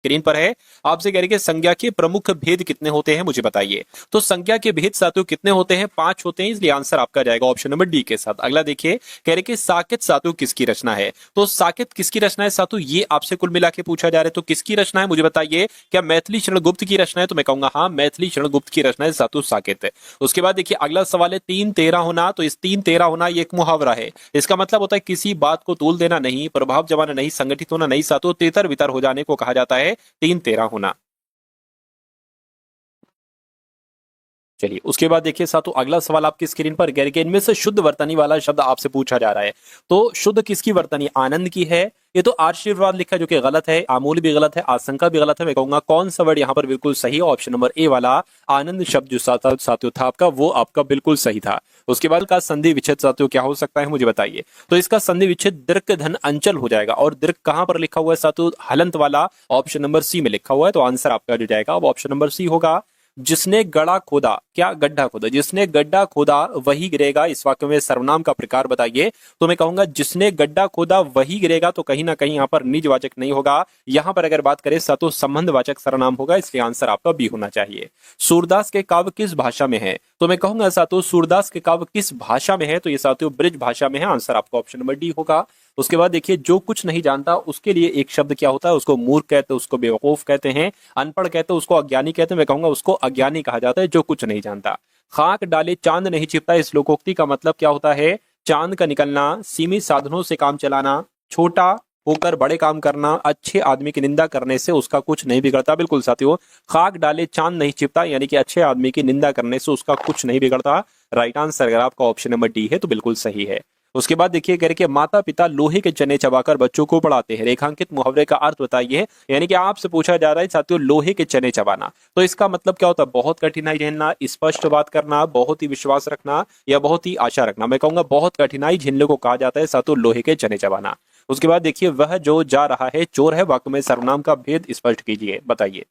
Screen पर है। आपसे कह रहे कि संज्ञा के प्रमुख भेद कितने होते हैं मुझे बताइए। तो संज्ञा के भेद साथियों कितने होते हैं? 5 होते हैं, इसलिए आंसर आपका जाएगा ऑप्शन नंबर डी के साथ। अगला देखिए, कह रहे कि साकेत सातु किसकी रचना है। तो साकेत किसकी रचना है सातु, ये आपसे कुल मिला के पूछा जा रहा है। तो किसकी रचना है मुझे बताइए, क्या मैथिली शरण गुप्त की रचना है? तो मैं कहूंगा हाँ, मैथिली शरण गुप्त की रचना है सातु साकेत। उसके बाद देखिए अगला सवाल है 3-13 होना। तो इस 3-13 होना ये एक मुहावरा है। इसका मतलब होता है किसी बात को तूल देना नहीं, प्रभाव जमाना नहीं, संगठित होना नहीं सातु, तितर बितर हो जाने को कहा जाता है 3-13 होना। चलिए उसके बाद देखिए साथों अगला सवाल आपकी स्क्रीन पर, इनमें से शुद्ध वर्तनी वाला शब्द आपसे पूछा जा रहा है। तो शुद्ध किसकी वर्तनी, आनंद की है। ये तो आशीर्वाद लिखा है जो कि गलत है, आमूल भी गलत है, आशंका भी गलत है। मैं कहूंगा कौन सा वर्ड यहाँ पर बिल्कुल सही है, ऑप्शन नंबर ए वाला आनंद शब्द जो साथियों था आपका, वो आपका बिल्कुल सही था। उसके बाद का संधि विच्छेद साथियों क्या हो सकता है मुझे बताइए। तो इसका संधि विच्छेद दीर्घ धन अंचल हो जाएगा, और दीर्घ कहां पर लिखा हुआ है साथियों, हलंत वाला ऑप्शन नंबर सी में लिखा हुआ है। तो आंसर आपका जो जाएगा वो ऑप्शन नंबर सी होगा। जिसने गड्ढा खोदा, क्या गड्ढा खोदा, जिसने गड्ढा खोदा वही गिरेगा, इस वाक्य में सर्वनाम का प्रकार बताइए। तो मैं कहूंगा जिसने गड्ढा खोदा वही गिरेगा, तो कहीं ना कहीं यहाँ पर निजवाचक नहीं होगा। यहां पर अगर बात करें सातों संबंधवाचक सर्वनाम होगा, इसलिए आंसर आपका बी होना चाहिए। सूरदास के काव्य किस भाषा में है। तो मैं कहूंगा सातों सूरदास के काव्य किस भाषा में है, तो ये सातों ब्रिज भाषा में है। आंसर आपका ऑप्शन नंबर डी होगा। उसके बाद देखिए जो कुछ नहीं जानता उसके लिए एक शब्द क्या होता है, उसको मूर्ख कहते हैं, उसको बेवकूफ कहते हैं, अनपढ़ कहते हैं, उसको अज्ञानी कहते हैं। मैं कहूंगा उसको अज्ञानी कहा जाता है जो कुछ नहीं जानता। खाक डाले चांद नहीं छिपता, इस लोकोक्ति का मतलब क्या होता है, चांद का निकलना, सीमित साधनों से काम चलाना, छोटा होकर बड़े काम करना, अच्छे आदमी की निंदा करने से उसका कुछ नहीं बिगड़ता। बिल्कुल साथियों, खाक डाले चांद नहीं छिपता यानी कि अच्छे आदमी की निंदा करने से उसका कुछ नहीं बिगड़ता। राइट आंसर अगर आपका ऑप्शन नंबर डी है तो बिल्कुल सही है। उसके बाद देखिए कह रहे कि माता पिता लोहे के चने चबाकर बच्चों को पढ़ाते हैं, रेखांकित मुहावरे का अर्थ बताइए। यानी कि आपसे पूछा जा रहा है साथियों लोहे के चने चबाना, तो इसका मतलब क्या होता है, बहुत कठिनाई झेलना, स्पष्ट बात करना, बहुत ही विश्वास रखना, या बहुत ही आशा रखना। मैं कहूंगा बहुत कठिनाई झेलने को कहा जाता है साथियों लोहे के चने चबाना। उसके बाद देखिए वह जो जा रहा है चोर है, वाक्य में सर्वनाम का भेद स्पष्ट कीजिए, बताइए।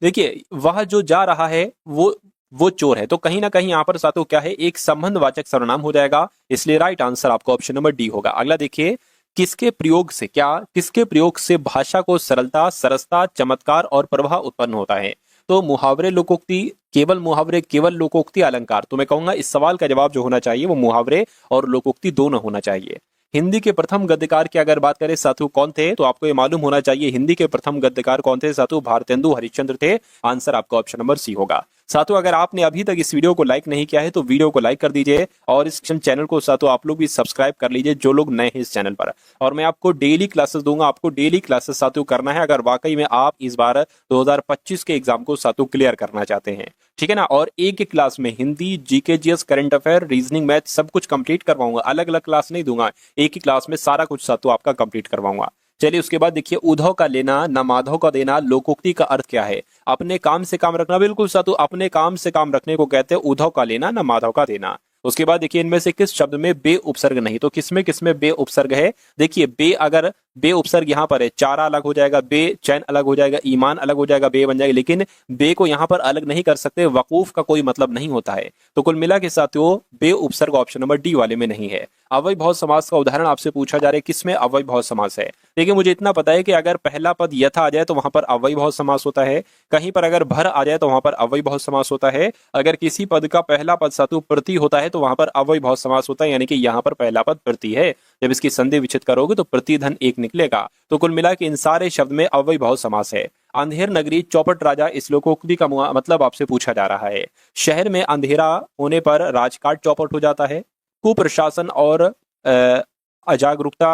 देखिए वह जो जा रहा है वो चोर है, तो कहीं ना कहीं यहाँ पर साथियों क्या है, एक संबंधवाचक सर्वनाम हो जाएगा, इसलिए राइट आंसर आपका ऑप्शन नंबर डी होगा। अगला देखिए किसके प्रयोग से, क्या किसके प्रयोग से भाषा को सरलता, सरसता, चमत्कार और प्रभाव उत्पन्न होता है। तो मुहावरे, लोकोक्ति, केवल मुहावरे, केवल लोकोक्ति, अलंकार। तो मैं कहूंगा इस सवाल का जवाब जो होना चाहिए वो मुहावरे और लोकोक्ति दोनों होना चाहिए। हिंदी के प्रथम गद्यकार की अगर बात करें साथियों कौन थे, तो आपको ये मालूम होना चाहिए हिंदी के प्रथम गद्यकार कौन थे साथियों, भारतेंदु हरिश्चंद्र थे। आंसर आपका ऑप्शन नंबर सी होगा। साथियों अगर आपने अभी तक इस वीडियो को लाइक नहीं किया है तो वीडियो को लाइक कर दीजिए, और इस चैनल को साथियों आप लोग भी सब्सक्राइब कर लीजिए जो लोग नए हैं इस चैनल पर। और मैं आपको डेली क्लासेस दूंगा, आपको डेली क्लासेस साथियों करना है अगर वाकई में आप इस बार 2025 के एग्जाम को साथियों क्लियर करना चाहते हैं, ठीक है ना। और एक एक क्लास में Hindi, GK, GS, current affair, reasoning, math सब कुछ कंप्लीट करवाऊंगा, अलग अलग क्लास नहीं दूंगा, एक ही क्लास में सारा कुछ साथियों आपका कंप्लीट करवाऊंगा। चलिए उसके बाद देखिए उद्धव का लेना न माधव का देना, लोकोक्ति का अर्थ क्या है, अपने काम से काम रखना। बिल्कुल साथियों अपने काम से काम रखने को कहते हैं उद्धव का लेना न माधव का देना। उसके बाद देखिए इनमें से किस शब्द में बे उपसर्ग नहीं, तो किसमें किसमें बे उपसर्ग है। देखिए बे, अगर बे उपसर्ग यहाँ पर है, चारा अलग हो जाएगा, बे चैन अलग हो जाएगा, ईमान अलग हो जाएगा, बे बन जाएगा, लेकिन बे को यहाँ पर अलग नहीं कर सकते, वकूफ का कोई मतलब नहीं होता है। तो कुल मिला के साथियों बे उपसर्ग ऑप्शन नंबर डी वाले में नहीं है। अव्यय भाव समास का उदाहरण आपसे पूछा जा रहा है, किसमें अव्यय भाव समास है। देखिए मुझे इतना पता है कि अगर पहला पद यथा आ जाए तो वहां पर अव्यय भाव समास होता है, कहीं पर अगर भर आ जाए तो वहां पर अव्यय भाव समास होता है, अगर किसी पद का पहला पद सातु प्रति होता है तो वहां पर अव्यय भाव समास होता है, यानी कि यहाँ पर पहला पद प्रति है, जब इसकी संधि विच्छेद करोगे तो प्रति धन एक निकलेगा। तो कुल मिला के इन सारे शब्द में अव्यय भाव समास है। अंधेर नगरी चौपट राजा, इस लोकोक्ति का मतलब आपसे पूछा जा रहा है। शहर में अंधेरा होने पर राजकाट चौपट हो जाता है। कुप्रशासन और अजागरूकता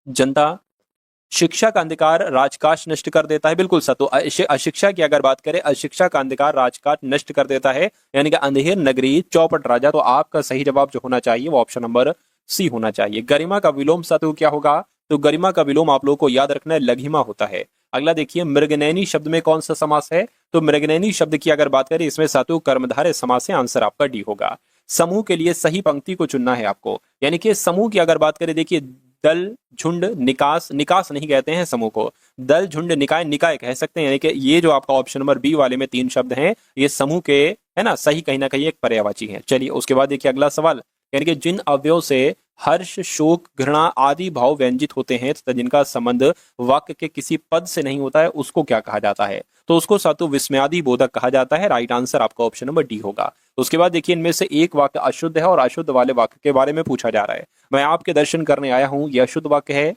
जनता, शिक्षा का अंधकार राजकाज नष्ट कर देता है। बिल्कुल सतो, अशिक्षा की अगर बात करें, अशिक्षा का अंधकार राजकाज नष्ट कर देता है, यानी कि अंधेर नगरी चौपट राजा। तो आपका सही जवाब जो होना चाहिए वो ऑप्शन नंबर सी होना चाहिए। गरिमा का विलोम साथियों क्या होगा, तो गरिमा का विलोम आप लोगों को याद रखना है, लघिमा होता है। अगला देखिए मृगनयनी शब्द में कौन सा समास है, तो मृगनयनी शब्द की अगर बात करें इसमें साथियों कर्मधारय समास है। आंसर आपका डी होगा। समूह के लिए सही पंक्ति को चुनना है आपको, यानी कि समूह की अगर बात करें, देखिए दल, झुंड, निकास, निकास नहीं कहते हैं समूह को, दल, झुंड, निकाय, निकाय कह सकते हैं। यानी कि ये जो आपका ऑप्शन नंबर बी वाले में 3 शब्द हैं, ये समूह के है ना, सही कहीं ना कहीं एक पर्यायवाची है। चलिए उसके बाद देखिए अगला सवाल, यानी कि जिन अवयव से हर्ष, शोक, घृणा आदि भाव व्यंजित होते हैं तथा जिनका संबंध वाक्य के किसी पद से नहीं होता है, उसको क्या कहा जाता है? तो उसको सातु विस्मयादि बोधक कहा जाता है। राइट आंसर आपका ऑप्शन नंबर डी होगा। उसके बाद देखिए, इनमें से एक वाक्य अशुद्ध है और अशुद्ध वाले वाक्य के बारे में पूछा जा रहा है। मैं आपके दर्शन करने आया हूं, यह अशुद्ध वाक्य है।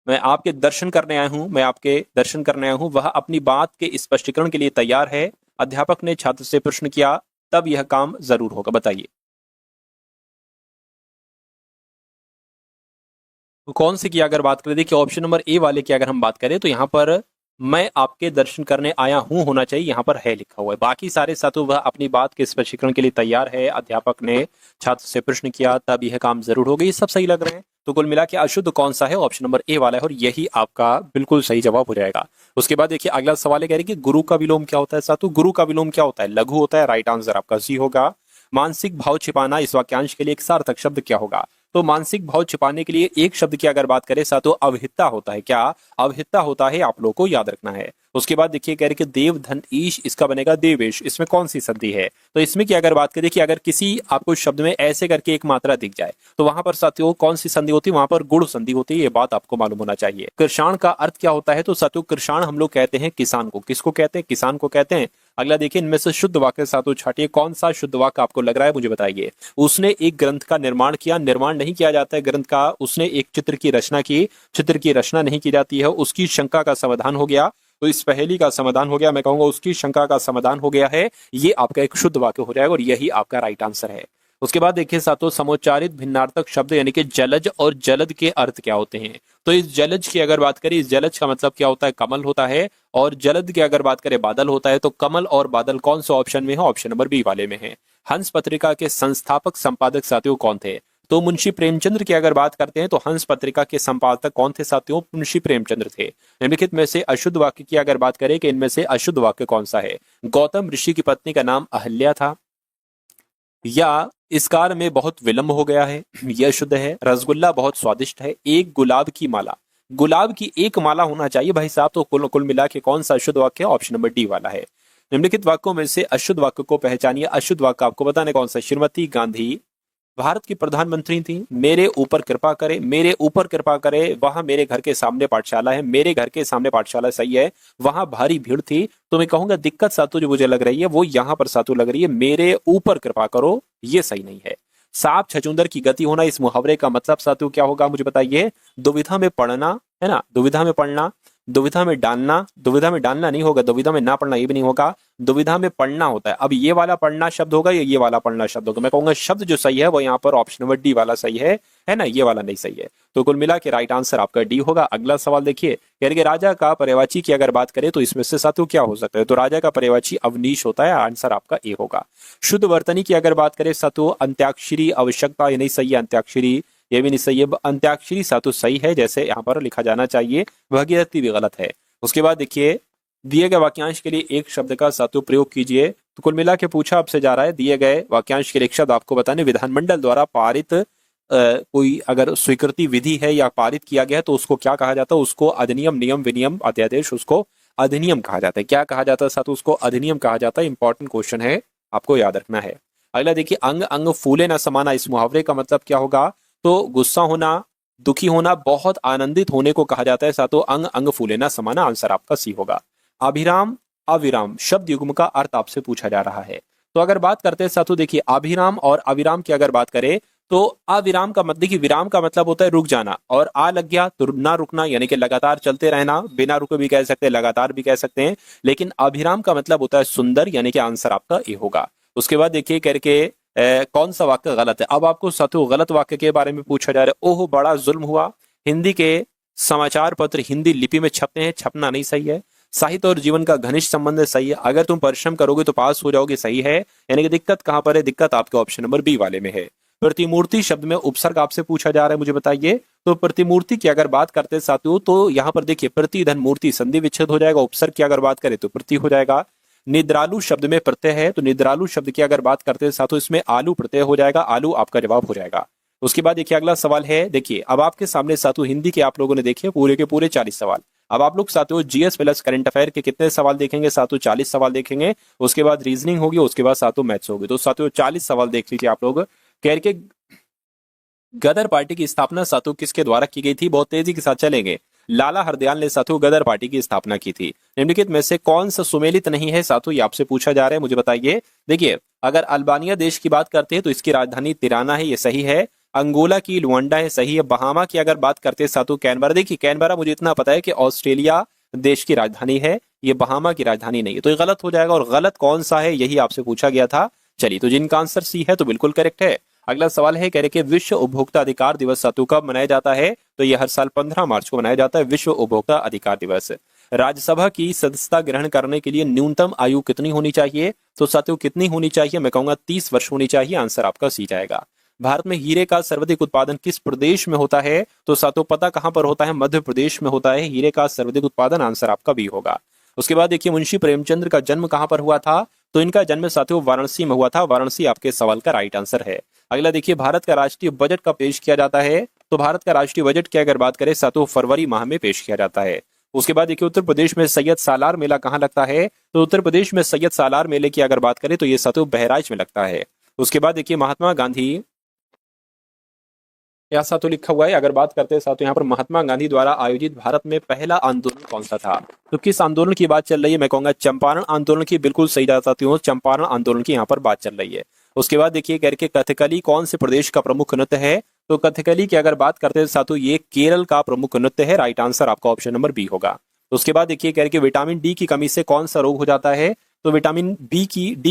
मैं आपके दर्शन करने आया हूं, मैं आपके दर्शन करने आया हूं, वह अपनी बात के स्पष्टीकरण के लिए तैयार है। अध्यापक ने छात्र से प्रश्न किया, तब यह काम जरूर होगा। बताइए तो कौन से की अगर बात करें, देखिए ऑप्शन नंबर ए वाले की अगर हम बात करें तो यहाँ पर मैं आपके दर्शन करने आया हूं होना चाहिए, यहाँ पर है लिखा हुआ है। बाकी सारे सातों वह अपनी बात के स्पष्टीकरण के लिए तैयार है। अध्यापक ने छात्र से प्रश्न किया, तब यह काम जरूर होगा। ये सब सही लग रहे हैं। तो कुल मिला के अशुद्ध कौन सा है? ऑप्शन नंबर ए वाला है और यही आपका बिल्कुल सही जवाब हो जाएगा। उसके बाद देखिए अगला सवाल है, कह रहे कि गुरु का विलोम क्या होता है? सातु, गुरु का विलोम क्या होता है? लघु होता है। राइट आंसर आपका सी होगा। मानसिक भाव छिपाना, इस वाक्यांश के लिए एक सार्थक शब्द क्या होगा? तो मानसिक भाव छिपाने के लिए एक शब्द की अगर बात करें सातों, अवहिता होता है। क्या अवहिता होता है? आप लोगों को याद रखना है। उसके बाद देखिए कह रहे कि देव धन ईश, इसका बनेगा देवेश। इसमें कौन सी संधि है? तो इसमें की अगर बात करें कि अगर किसी आपको शब्द में ऐसे करके एक मात्रा दिख जाए तो वहां पर साथियों कौन सी संधि होती है? वहां पर गुण संधि होती है। ये बात आपको मालूम होना चाहिए। कृषाण का अर्थ क्या होता है? तो साथियों कृषाण हम लोग कहते हैं किसान को। किसको कहते हैं? किसान को कहते हैं। अगला देखिए, इनमें से शुद्ध वाक्य साथियों छाटिए, कौन सा शुद्ध वाक्य आपको लग रहा है? मुझे बताइए। उसने एक ग्रंथ का निर्माण किया। निर्माण नहीं किया जाता है ग्रंथ का, उसने एक चित्र की रचना की। चित्र की रचना नहीं की जाती है। उसकी शंका का समाधान हो गया। तो इस पहेली का समाधान हो गया, मैं कहूंगा उसकी शंका का समाधान हो गया है। ये आपका एक शुद्ध वाक्य हो जाएगा और यही आपका राइट आंसर है। उसके बाद देखिए साथियों, समोच्चारित भिन्नार्थक शब्द यानी कि जलज और जलद के अर्थ क्या होते हैं? तो इस जलज की अगर बात करें, इस जलज का मतलब क्या होता है? कमल होता है। और जलद की अगर बात करें, बादल होता है। तो कमल और बादल कौन सा ऑप्शन में है? ऑप्शन नंबर बी वाले में है। हंस पत्रिका के संस्थापक संपादक साथियों कौन थे? तो मुंशी प्रेमचंद्र की अगर बात करते हैं तो हंस पत्रिका के संपादक कौन थे साथियों? मुंशी प्रेमचंद्र थे। निम्नलिखित में से अशुद्ध वाक्य की अगर बात करें कि इनमें से अशुद्ध वाक्य कौन सा है? गौतम ऋषि की पत्नी का नाम अहल्या था, या इस कार्य में बहुत विलंब हो गया है, यह शुद्ध है। रसगुल्ला बहुत स्वादिष्ट है। एक गुलाब की माला, गुलाब की एक माला होना चाहिए भाई साहब। तो कुल कुल मिला के कौन सा अशुद्ध वाक्य है? ऑप्शन नंबर डी वाला है। निम्नलिखित वाक्यों में से अशुद्ध वाक्य को पहचानिए। अशुद्ध वाक्य आपको बताने कौन सा? श्रीमती गांधी भारत की प्रधानमंत्री थी। मेरे ऊपर कृपा करे, मेरे ऊपर कृपा करे, वहां मेरे घर के सामने पाठशाला है। मेरे घर के सामने पाठशाला सही है। वहां भारी भीड़ थी। तो मैं कहूंगा दिक्कत सातु जो मुझे लग रही है वो यहां पर सातु लग रही है, मेरे ऊपर कृपा करो, ये सही नहीं है। सांप छछूंदर की गति होना, इस मुहावरे का मतलब सातु क्या होगा? मुझे बताइए। दुविधा में पढ़ना है ना, दुविधा में पढ़ना, दुविधा में डालना, दुविधा में डालना नहीं होगा, दुविधा में ना पढ़ना ये भी नहीं होगा, दुविधा में पढ़ना होता है। अब ये वाला पढ़ना शब्द होगा या ये वाला पढ़ना शब्द होगा? मैं कहूंगा शब्द जो सही है वो यहाँ पर ऑप्शन नंबर डी वाला सही है ना, ये वाला नहीं सही है। तो कुल मिला के राइट आंसर आपका डी होगा। अगला सवाल देखिए, कह रहे राजा का पर्यवाची की अगर बात करें तो इसमें से साथियों क्या हो सकता है? तो राजा का पर्यवाची अवनीश होता है। आंसर आपका ए होगा। शुद्ध वर्तनी की अगर बात करें साथियों, अंत्याक्षरी आवश्यकता, ये नहीं सही है। अंत्याक्षरी ये भी नहीं सही है। अंत्याक्षरी सातु सही है जैसे यहाँ पर लिखा जाना चाहिए। भगीरथी भी गलत है। उसके बाद देखिए, दिए गए वाक्यांश के लिए एक शब्द का सातु प्रयोग कीजिए। तो कुल मिला के पूछा आपसे जा रहा है, दिए गए वाक्यांश के लिए एक शब्द आपको बताने। विधानमंडल द्वारा पारित कोई अगर स्वीकृति विधि है या पारित किया गया है तो उसको क्या कहा जाता है? उसको अधिनियम, नियम, विनियम, अध्यादेश, उसको अधिनियम कहा जाता है। क्या कहा जाता है सातु? उसको अधिनियम कहा जाता है। इंपॉर्टेंट क्वेश्चन है, आपको याद रखना है। अगला देखिए, अंग अंग फूले न समाना, इस मुहावरे का मतलब क्या होगा? तो गुस्सा होना, दुखी होना, बहुत आनंदित होने को कहा जाता है सातों अंग अंग फूले न समाना। आंसर आपका सी होगा। अभिराम अविराम शब्द युग्म का अर्थ आपसे पूछा जा रहा है। तो अगर बात करते हैं साथों, देखिए अभिराम और अविराम की अगर बात करें तो अविराम का मतलब, देखिए विराम का मतलब होता है रुक जाना, और आ लग गया तो ना रुकना, यानी कि लगातार चलते रहना, बिना रुके भी कह सकते हैं, लगातार भी कह सकते हैं। लेकिन अभिराम का मतलब होता है सुंदर, यानी कि आंसर आपका ए होगा। उसके बाद देखिए करके कौन सा वाक्य गलत है? अब आपको साथियों गलत वाक्य के बारे में पूछा जा रहा है। ओह बड़ा जुल्म हुआ। हिंदी के समाचार पत्र हिंदी लिपि में छपते हैं, छपना नहीं सही है। साहित्य और जीवन का घनिष्ठ संबंध सही है। अगर तुम परिश्रम करोगे तो पास हो जाओगे, सही है। यानी कि दिक्कत कहां पर है? दिक्कत आपके ऑप्शन नंबर बी वाले में है। प्रतिमूर्ति शब्द में उपसर्ग आपसे पूछा जा रहा है, मुझे बताइए। तो प्रतिमूर्ति की अगर बात करते हैं साथियों तो यहाँ पर देखिए प्रति धन मूर्ति संधि विच्छेद हो जाएगा। उपसर्ग की अगर बात करें तो प्रति हो जाएगा। निद्रालु शब्द में प्रत्यय है, तो निद्रालु शब्द की अगर बात करते हैं साथियों इसमें आलू प्रत्यय हो जाएगा। आलू आपका जवाब हो जाएगा। उसके बाद देखिए अगला सवाल है, देखिए अब आपके सामने साथियों हिंदी के आप लोगों ने देखे पूरे के पूरे 40 सवाल। अब आप लोग साथियों जीएस प्लस करंट अफेयर के कितने सवाल देखेंगे? साथियों 40 सवाल देखेंगे। उसके बाद रीजनिंग होगी, उसके बाद साथियों मैथ्स होगी। तो साथियों 40 सवाल देख लीजिए आप लोग। कह के गदर पार्टी की स्थापना साथियों किसके द्वारा की गई थी? बहुत तेजी के साथ चलेंगे। लाला हरदयाल ने साथियों गदर पार्टी की स्थापना की थी। निम्नलिखित में से कौन सा सुमेलित नहीं है साथियों, ये आपसे पूछा जा रहा है, मुझे बताइए। देखिए, अगर अल्बानिया देश की बात करते हैं तो इसकी राजधानी तिराना है, ये सही है। अंगोला की लुआंडा है, सही है। बहामा की अगर बात करते हैं साथियों कैनबरा, देखिए कैनबरा मुझे इतना पता है कि ऑस्ट्रेलिया देश की राजधानी है, ये बहामा की राजधानी नहीं है, तो ये गलत हो जाएगा। और गलत कौन सा है यही आपसे पूछा गया था। चलिए, तो जिनका आंसर सी है तो बिल्कुल करेक्ट है। अगला सवाल है, कह रहे कि विश्व उपभोक्ता अधिकार दिवस सातु कब मनाया जाता है? तो यह हर साल 15 मार्च को मनाया जाता है, विश्व उपभोक्ता अधिकार दिवस। राज्यसभा की सदस्यता ग्रहण करने के लिए न्यूनतम आयु कितनी होनी चाहिए? तो साथियों कितनी होनी चाहिए? मैं कहूंगा 30 वर्ष होनी चाहिए। आंसर आपका सी जाएगा। भारत में हीरे का सर्वाधिक उत्पादन किस प्रदेश में होता है? तो साथियों पता कहां पर होता है? मध्य प्रदेश में होता है हीरे का सर्वाधिक उत्पादन। आंसर आपका बी होगा। उसके बाद देखिए, मुंशी प्रेमचंद का जन्म कहां पर हुआ था? तो इनका जन्म साथियों वाराणसी में हुआ था। वाराणसी आपके सवाल का राइट आंसर है। अगला देखिए, भारत का राष्ट्रीय बजट कब पेश किया जाता है? तो भारत का राष्ट्रीय बजट की अगर बात करें साथियों फरवरी माह में पेश किया जाता है। उसके बाद देखिए, उत्तर प्रदेश में सैयद सालार मेला कहाँ लगता है? तो उत्तर प्रदेश में सैयद सालार मेले की अगर बात करें तो ये साथियों बहराइच में लगता है। उसके बाद देखिए, महात्मा गांधी, यहाँ साथियों लिखा हुआ है, अगर बात करते हैं साथियों यहाँ पर महात्मा गांधी द्वारा आयोजित भारत में पहला आंदोलन कौन सा था? तो किस आंदोलन की बात चल रही है? मैं कहूंगा चंपारण आंदोलन की। बिल्कुल सही जा साथियों, चंपारण आंदोलन की यहाँ पर बात चल रही है। उसके बाद देखिए, करके कथकली कौन से प्रदेश का प्रमुख नृत्य है? तो कथकली की अगर बात करते हैं साथियों ये केरल का प्रमुख नृत्य है। राइट आंसर आपका ऑप्शन नंबर बी होगा। उसके बाद देखिए, कह रहे कि विटामिन डी की कमी से कौन सा रोग हो जाता है? तो विटामिन डी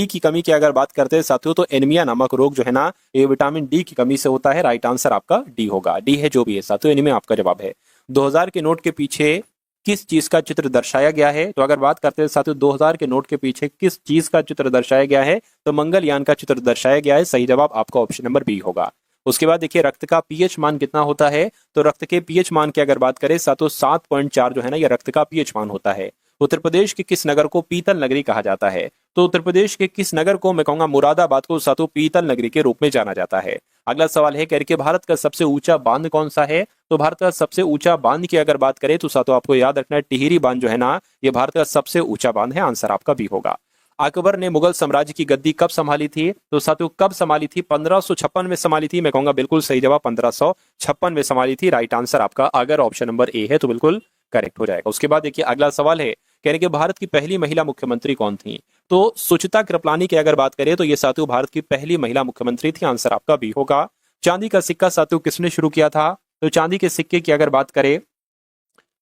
की कमी की अगर बात करते हैं साथियों तो एनीमिया नामक रोग जो है ना, ये विटामिन डी की कमी से होता है। राइट आंसर आपका डी होगा। डी है जो भी है साथियों, एनीमिया आपका जवाब है। 2000 के नोट के पीछे किस चीज का चित्र दर्शाया गया है? तो अगर बात करते हैं साथियों 2000 के नोट के पीछे किस चीज का चित्र दर्शाया गया है? तो मंगलयान का चित्र दर्शाया गया है। सही जवाब आपका ऑप्शन नंबर बी होगा। उसके बाद देखिए, रक्त का पीएच मान कितना होता है? तो रक्त के पीएच मान की अगर बात करें साथियों 7.4 जो है ना, ये रक्त का पीएच मान होता है। उत्तर प्रदेश के किस नगर को पीतल नगरी कहा जाता है? तो उत्तर प्रदेश के किस नगर को, मैं कहूंगा मुरादाबाद को साथियों पीतल नगरी के रूप में जाना जाता है। अगला सवाल है, कह रहे कि भारत का सबसे ऊंचा बांध कौन सा है? तो भारत का सबसे ऊंचा बांध की अगर बात करें तो साथियों आपको याद रखना है टिहरी बांध जो है ना, ये भारत का सबसे ऊंचा बांध है। आंसर आपका भी होगा। अकबर ने मुगल साम्राज्य की गद्दी कब संभाली थी? तो साथियों कब संभाली थी? 1556 में संभाली थी। मैं कहूंगा बिल्कुल सही जवाब 1556 में संभाली थी। राइट आंसर आपका अगर ऑप्शन नंबर ए है तो बिल्कुल करेक्ट हो जाएगा। उसके बाद देखिए, अगला सवाल है, कह रहे कि भारत की पहली महिला मुख्यमंत्री कौन थी? तो सुचिता कृपलानी की अगर बात करें तो ये साथियों भारत की पहली महिला मुख्यमंत्री थी। आंसर आपका बी होगा। चांदी का सिक्का साथियों किसने शुरू किया था? तो चांदी के सिक्के की अगर बात करें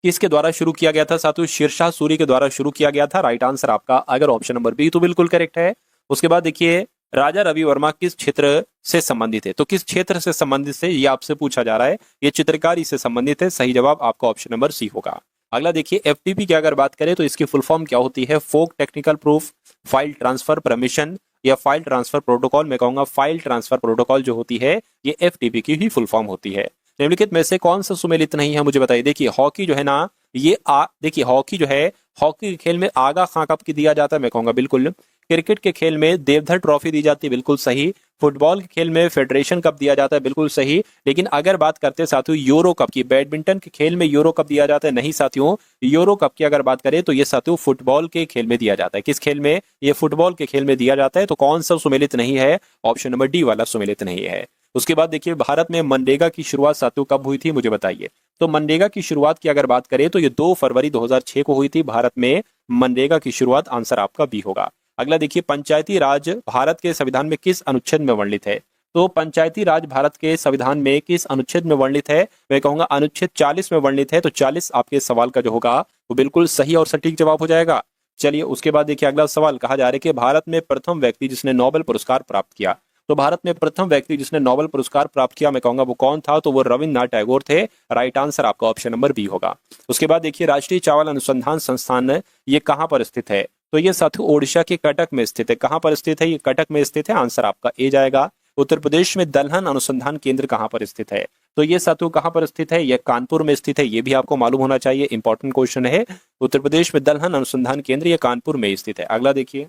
किसके द्वारा शुरू किया गया था साथियों? शेरशाह सूरी के द्वारा शुरू किया गया था। राइट आंसर आपका अगर ऑप्शन नंबर बी तो बिल्कुल करेक्ट है। उसके बाद देखिए, राजा रवि वर्मा किस क्षेत्र से संबंधित है? तो किस क्षेत्र से संबंधित है ये आपसे पूछा जा रहा है। ये चित्रकारी से संबंधित है। सही जवाब आपका ऑप्शन नंबर सी होगा। अगला देखिए, एफटीपी की अगर बात करें तो इसकी फुल फॉर्म क्या होती है? Folk technical proof, file transfer permission या फाइल ट्रांसफर प्रोटोकॉल? मैं कहूंगा फाइल ट्रांसफर प्रोटोकॉल जो होती है ये एफटीपी की ही फुल फॉर्म होती है। निम्नलिखित में से कौन सा सुमेलित नहीं है मुझे बताइए। देखिए, हॉकी जो है ना, ये देखिए हॉकी जो है, हॉकी के खेल में आगा खां कप की दिया जाता है? मैं कहूंगा बिल्कुल। क्रिकेट के खेल में देवधर ट्रॉफी दी जाती है? बिल्कुल सही। फुटबॉल के खेल में फेडरेशन कप दिया जाता है? बिल्कुल सही। लेकिन अगर बात करते हैं साथियों यूरो कप की, बैडमिंटन के खेल में यूरो कप दिया जाता है? नहीं साथियों, यूरो कप की अगर बात करें तो ये साथियों फुटबॉल के खेल में दिया जाता है। किस खेल में? ये फुटबॉल के खेल में दिया जाता है। तो कौन सा सुमेलित नहीं है? ऑप्शन नंबर डी वाला सुमेलित नहीं है। उसके बाद देखिए, भारत में मनरेगा की शुरुआत साथियों कब हुई थी मुझे बताइए। तो मनरेगा की शुरुआत की अगर बात करें तो ये 2 फरवरी 2006 को हुई थी भारत में मनरेगा की शुरुआत। आंसर आपका बी होगा। अगला देखिए, पंचायती राज भारत के संविधान में किस अनुच्छेद में वर्णित है? तो पंचायती राज भारत के संविधान में किस अनुच्छेद में वर्णित है? मैं कहूंगा अनुच्छेद 40 में वर्णित है। तो 40 आपके सवाल का जो होगा वो बिल्कुल सही और सटीक जवाब हो जाएगा। चलिए, उसके बाद देखिए, अगला सवाल कहा जा रहा है कि भारत में प्रथम व्यक्ति जिसने नोबेल पुरस्कार प्राप्त किया। तो भारत में प्रथम व्यक्ति जिसने नोबेल पुरस्कार प्राप्त किया, मैं कहूंगा वो कौन था? तो वो रविन्द्रनाथ टैगोर थे। राइट आंसर आपका ऑप्शन नंबर बी होगा। उसके बाद देखिए, राष्ट्रीय चावल अनुसंधान संस्थान ये कहां पर स्थित है? तो ये साथियों ओडिशा के कटक में स्थित है। कहां पर स्थित है? ये कटक में स्थित है। आंसर आपका ए जाएगा। उत्तर प्रदेश में दलहन अनुसंधान केंद्र कहां पर स्थित है? तो ये साथियों कहां पर स्थित है? ये कानपुर में स्थित है। ये भी आपको मालूम होना चाहिए, इंपॉर्टेंट क्वेश्चन है। उत्तर प्रदेश में दलहन अनुसंधान केंद्र ये कानपुर में स्थित है। अगला देखिए,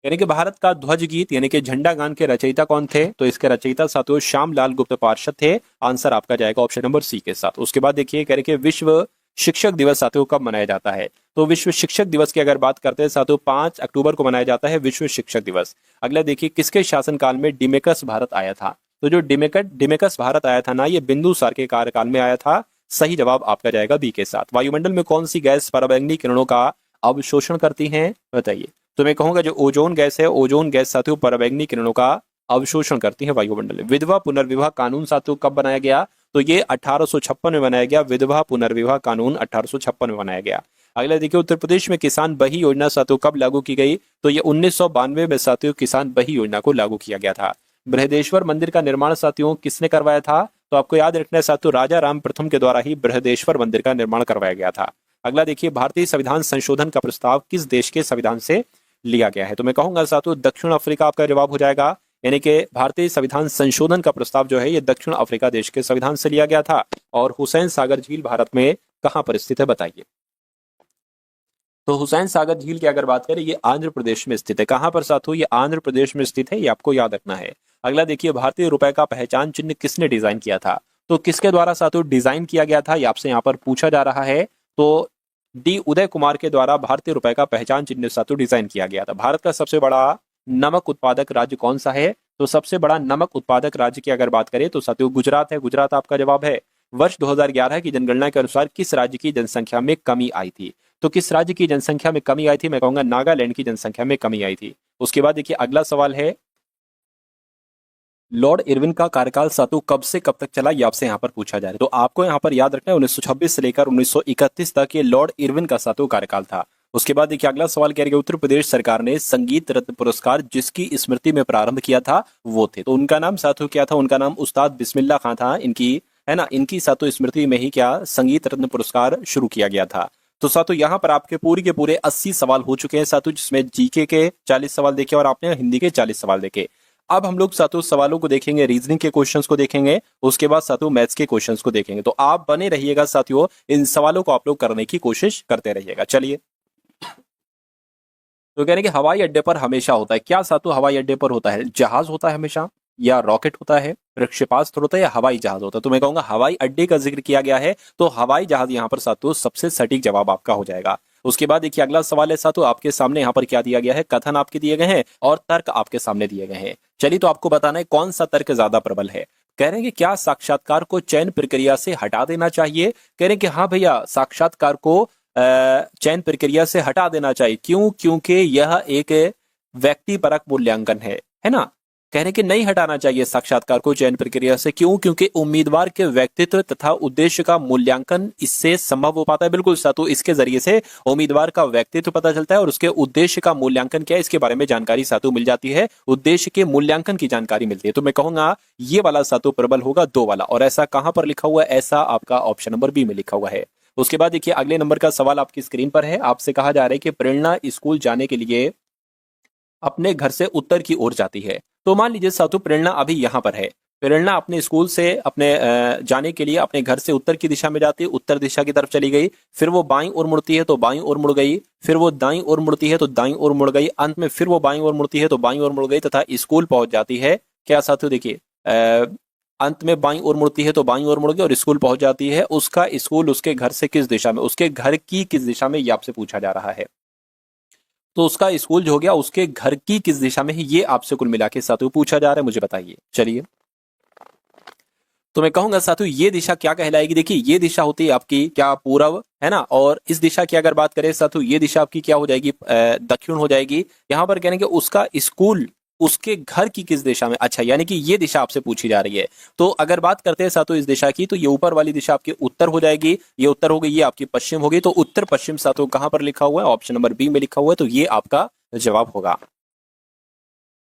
यानी कि भारत का ध्वज गीत यानी कि झंडा गान के रचयिता कौन थे? तो इसके रचयिता साथियों श्यामलाल गुप्त पार्षद थे। आंसर आपका जाएगा ऑप्शन नंबर सी के साथ। उसके बाद देखिए, कह रहे कि विश्व शिक्षक दिवस साथियों कब मनाया जाता है? तो विश्व शिक्षक दिवस की अगर बात करते हैं साथियों 5 अक्टूबर को मनाया जाता है विश्व शिक्षक दिवस। अगला देखिए, किसके शासनकाल में डिमेकस भारत आया था? तो जो डिमेकस भारत आया था ना, ये बिंदुसार के कार्यकाल में आया था। सही जवाब आपका जाएगा बी के साथ। वायुमंडल में कौन सी गैस पराबैंगनी किरणों का अवशोषण करती है, बताइए। तो मैं कहूंगा जो ओजोन गैस है, ओजोन गैस साथियों पराबैंगनी किरणों का अवशोषण करती है वायुमंडल में। विधवा पुनर्विवाह कानून साथियों कब बनाया गया, तो ये 1856 में बनाया गया। विधवा पुनर्विवाह कानून 1856 में बनाया गया। अगला देखिए, उत्तर प्रदेश में किसान बही योजना साथियों कब लागू की गई, तो ये 1992 में साथियों किसान बही योजना को लागू किया गया था। बृहदेश्वर मंदिर का निर्माण साथियों किसने करवाया था, तो आपको याद रखना है साथियों, राजा राम प्रथम के द्वारा ही बृहदेश्वर मंदिर का निर्माण करवाया गया था। अगला देखिए, भारतीय संविधान संशोधन का प्रस्ताव किस देश के संविधान से लिया गया है, तो मैं कहूंगा साथियों दक्षिण अफ्रीका आपका जवाब हो जाएगा। यानी कि भारतीय संविधान संशोधन का प्रस्ताव जो है ये दक्षिण अफ्रीका देश के संविधान से लिया गया था। और हुसैन सागर झील भारत में कहां पर स्थित है, बताइए। तो हुसैन सागर झील की अगर बात करें, ये आंध्र प्रदेश में स्थित है। कहां पर साथियों, ये आंध्र प्रदेश में स्थित है, ये आपको याद रखना है। अगला देखिए, भारतीय रुपए का पहचान चिन्ह किसने डिजाइन किया था, तो किसके द्वारा साथियों डिजाइन किया गया था, ये आपसे यहाँ पर पूछा जा रहा है। तो डी उदय कुमार के द्वारा भारतीय रुपए का पहचान चिन्ह साथियों डिजाइन किया गया था। भारत का सबसे बड़ा नमक उत्पादक राज्य कौन सा है, तो सबसे बड़ा नमक उत्पादक राज्य की अगर बात करें तो साथियों गुजरात है। गुजरात आपका जवाब है। वर्ष 2011 की जनगणना के अनुसार किस राज्य की जनसंख्या में कमी आई थी, तो किस राज्य की जनसंख्या में कमी आई थी, मैं कहूंगा नागालैंड की जनसंख्या में कमी आई थी। उसके बाद देखिए अगला सवाल है, लॉर्ड इरविन का कार्यकाल साथियों कब से कब तक चला, ये आपसे यहाँ पर पूछा जा रहा है। तो आपको यहाँ पर याद रखना है 1926 से लेकर 1931 तक ये लॉर्ड इरविन का साथियों कार्यकाल था। उसके बाद देखिए अगला सवाल कह रहे हैं, उत्तर प्रदेश सरकार ने संगीत रत्न पुरस्कार जिसकी स्मृति में प्रारंभ किया था वो थे, तो उनका नाम साथियों क्या था, उनका नाम उस्ताद बिस्मिल्लाह खां था। इनकी है ना, इनकी साथियों स्मृति में ही क्या संगीत रत्न पुरस्कार शुरू किया गया था। तो साथियों यहाँ पर आपके पूरी के पूरे 80 सवाल हो चुके हैं साथियों, जिसमें जीके के 40 सवाल देखे और आपने हिंदी के 40 सवाल देखे। अब हम लोग साथियों सवालों को देखेंगे, रीजनिंग के क्वेश्चंस को देखेंगे, उसके बाद साथियों मैथ्स के क्वेश्चंस को देखेंगे। तो आप बने रहिएगा साथियों, इन सवालों को आप लोग करने की कोशिश करते रहिएगा। चलिए, तो कह रहे हैं कि हवाई अड्डे पर हमेशा होता है, क्या साथियों हवाई अड्डे पर होता है, जहाज होता है हमेशा, या रॉकेट होता है, प्रक्षेपास्त्र होता है, या हवाई जहाज होता है। तो मैं कहूंगा हवाई अड्डे का जिक्र किया गया है, तो हवाई जहाज यहाँ पर साथियों सबसे सटीक जवाब आपका हो जाएगा। उसके बाद देखिए अगला सवाल है साथियों, आपके सामने यहाँ पर क्या दिया गया है, कथन आपके दिए गए हैं और तर्क आपके सामने दिए गए हैं। चलिए, तो आपको बताना है कौन सा तर्क ज्यादा प्रबल है। कह रहे हैं कि क्या साक्षात्कार को चयन प्रक्रिया से हटा देना चाहिए, कह रहे हैं कि हाँ भैया, साक्षात्कार को चयन प्रक्रिया से हटा देना चाहिए। क्यों, क्योंकि यह एक व्यक्तिपरक मूल्यांकन है ना। कह रहे हैं कि नहीं हटाना चाहिए साक्षात्कार को चयन प्रक्रिया से। क्यों, क्योंकि उम्मीदवार के व्यक्तित्व तथा उद्देश्य का मूल्यांकन इससे संभव हो पाता है। बिल्कुल साथियों, इसके जरिए से उम्मीदवार का व्यक्तित्व पता चलता है और उसके उद्देश्य का मूल्यांकन क्या है इसके बारे में जानकारी साथियों मिल जाती है, उद्देश्य के मूल्यांकन की जानकारी मिलती है। तो मैं कहूंगा ये वाला साथियों प्रबल होगा, 2 वाला। और ऐसा कहां पर लिखा हुआ है, ऐसा आपका ऑप्शन नंबर बी में लिखा हुआ है। उसके बाद देखिए अगले नंबर का सवाल आपकी स्क्रीन पर है। आपसे कहा जा रहा है कि प्रेरणा स्कूल जाने के लिए अपने घर से उत्तर की ओर जाती है। तो मान लीजिए साथियों प्रेरणा अभी यहाँ पर है, प्रेरणा अपने स्कूल से अपने जाने के लिए अपने घर से उत्तर की दिशा में जाती है, उत्तर दिशा की तरफ चली गई, फिर वो बाईं ओर मुड़ती है तो बाईं ओर मुड़ गई, फिर वो दाईं ओर मुड़ती है तो दाईं ओर मुड़ गई, अंत में फिर वो बाईं ओर मुड़ती है तो बाईं ओर मुड़ गई तथा स्कूल पहुंच जाती है। क्या साथियों, देखिए अंत में बाईं ओर मुड़ती है तो बाईं ओर मुड़ गई और स्कूल पहुंच जाती है। उसका स्कूल उसके घर से किस दिशा में, उसके घर की किस दिशा में, ये आपसे पूछा जा रहा है। तो उसका स्कूल जो हो गया उसके घर की किस दिशा में है, ये आपसे कुल मिला के साथियों पूछा जा रहा है, मुझे बताइए। चलिए, तो मैं कहूंगा साथियों ये दिशा क्या कहलाएगी। देखिए ये दिशा होती है आपकी क्या, पूर्व, है ना। और इस दिशा की अगर बात करें साथियों, ये दिशा आपकी क्या हो जाएगी, दक्षिण हो जाएगी। यहां पर कहने के उसका स्कूल उसके घर की किस दिशा में, अच्छा यानी कि ये दिशा आपसे पूछी जा रही है। तो अगर बात करते हैं साथियों इस दिशा की, तो ये ऊपर वाली दिशा आपकी उत्तर हो जाएगी, ये उत्तर हो गई, ये आपकी पश्चिम होगी। तो उत्तर पश्चिम साथियों कहां पर लिखा हुआ है, ऑप्शन नंबर बी में लिखा हुआ है। तो ये आपका जवाब होगा।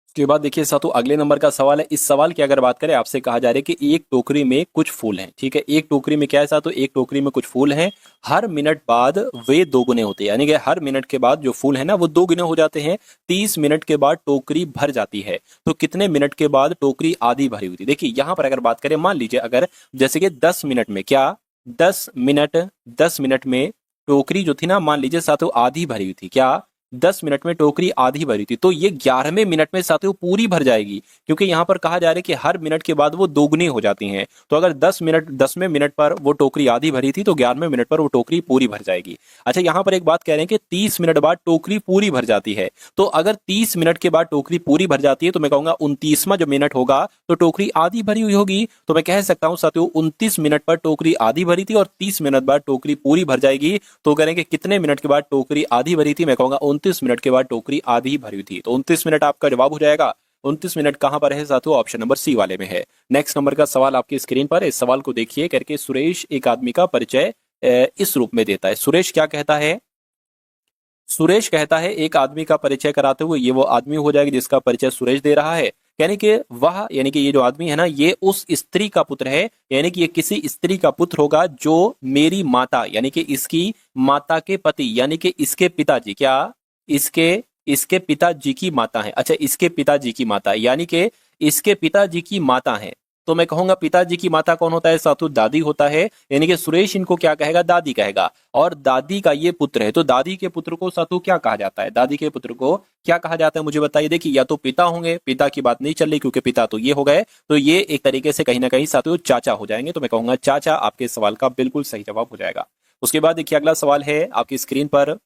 उसके बाद देखिए साथियों अगले नंबर का सवाल है। इस सवाल की अगर बात करें, आपसे कहा जा रहा है कि एक टोकरी में कुछ फूल हैं, ठीक है। एक टोकरी में क्या है साथियों, एक टोकरी में कुछ फूल हैं, हर मिनट बाद वे 2 गुने होते हैं, यानी कि हर मिनट के बाद जो फूल है ना वो 2 गुने हो जाते हैं। 30 मिनट के बाद टोकरी भर जाती है, तो कितने मिनट के बाद टोकरी आधी भरी हुई थी। देखिए यहाँ पर अगर बात करें, मान लीजिए अगर जैसे कि 10 मिनट में, क्या 10 मिनट में टोकरी जो थी ना मान लीजिए साथियों आधी भरी हुई थी, क्या 10 मिनट में टोकरी आधी भरी थी, तो ये 11वें मिनट में साथियों पूरी भर जाएगी, क्योंकि यहाँ पर कहा जा रहा है कि हर मिनट के बाद वो दोगुनी हो जाती हैं। तो अगर 10वें मिनट पर वो टोकरी आधी भरी थी तो 11वें मिनट पर वो टोकरी पूरी भर जाएगी। अच्छा, यहाँ पर एक बात कह रहे हैं कि 30 मिनट बाद टोकरी पूरी भर जाती है। तो अगर 30 मिनट के बाद टोकरी पूरी भर जाती है तो मैं कहूंगा 29वां जो मिनट होगा तो टोकरी आधी भरी हुई होगी। तो मैं कह सकता हूं साथियों 29 मिनट पर टोकरी आधी भरी थी और 30 मिनट बाद टोकरी पूरी भर जाएगी। तो करेंगे कितने मिनट के बाद टोकरी आधी भरी थी, मैं कहूंगा 29 मिनट के बाद टोकरी आधी भरी थी। तो 29 मिनट आपका जवाब हो जाएगा। 29 मिनट कहां पर है साथियों? ऑप्शन नंबर सी वाले में है। नेक्स्ट नंबर का सवाल आपकी स्क्रीन पर, इस सवाल को देखिए करके सुरेश एक आदमी का परिचय इस रूप में देता है। सुरेश क्या कहता है? सुरेश कहता है एक आदमी का परिचय कराते हुए, ये वो आदमी हो जाएगा जिसका परिचय सुरेश दे रहा है। यानी कि वह, यानी कि ये जो आदमी है ना, ये उस स्त्री का पुत्र है, यानी कि ये किसी स्त्री का पुत्र होगा जो मेरी माता, यानी कि इसकी माता के पति, यानी कि इसके पिताजी, क्या इसके इसके पिताजी की माता है। अच्छा, इसके पिताजी की माता, यानी कि इसके पिताजी की माता है। तो मैं कहूंगा पिताजी की माता कौन होता है साथू? दादी होता है। यानी कि सुरेश इनको क्या कहेगा? दादी कहेगा। और दादी का ये पुत्र है, तो दादी के पुत्र को साथू क्या कहा जाता है? दादी के पुत्र को क्या कहा जाता है मुझे बताइए। देखिए, या तो पिता होंगे, पिता की बात नहीं चल रही क्योंकि पिता तो ये हो गए, तो ये एक तरीके से कहीं ना कहीं साथू चाचा हो जाएंगे। तो मैं कहूंगा चाचा आपके सवाल का बिल्कुल सही जवाब हो जाएगा। उसके बाद देखिए अगला सवाल है आपकी स्क्रीन पर,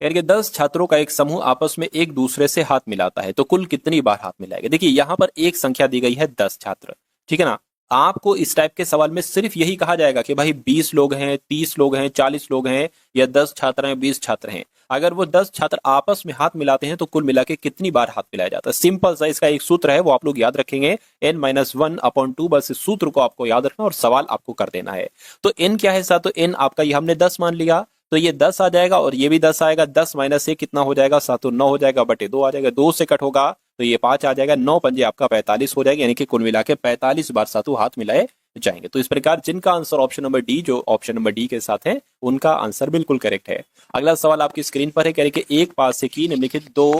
यानी कि 10 छात्रों का एक समूह आपस में एक दूसरे से हाथ मिलाता है तो कुल कितनी बार हाथ मिलाएगा। देखिए यहाँ पर एक संख्या दी गई है 10 छात्र, ठीक है ना। आपको इस टाइप के सवाल में सिर्फ यही कहा जाएगा कि भाई 20 लोग हैं, 30 लोग हैं, 40 लोग हैं, या 10 छात्र हैं, 20 छात्र हैं। अगर वो 10 छात्र आपस में हाथ मिलाते हैं तो कुल मिला के कितनी बार हाथ मिलाया जाता है। सिंपल सा इसका एक सूत्र है, वो आप लोग याद रखेंगे, n-1/2। बस इस सूत्र को आपको याद रखना और सवाल आपको कर देना है। तो n क्या है साथ? तो n आपका ये हमने 10 मान लिया, तो ये 10 आ जाएगा और ये भी 10 आएगा। 10 माइनस 1 कितना हो जाएगा साथ? 9 हो जाएगा, बटे 2 आ जाएगा। 2 से कट होगा तो ये 5 आ जाएगा। 9 पंजे आपका 45 हो जाएगा, यानी कि कुल मिला के 45 बार साथों हाथ मिलाए जाएंगे। तो इस प्रकार जिनका आंसर ऑप्शन नंबर डी, जो ऑप्शन नंबर डी के साथ है, उनका आंसर बिल्कुल करेक्ट है। अगला सवाल आपकी स्क्रीन पर है, कह रहे कि एक पास से की निम्नलिखित दो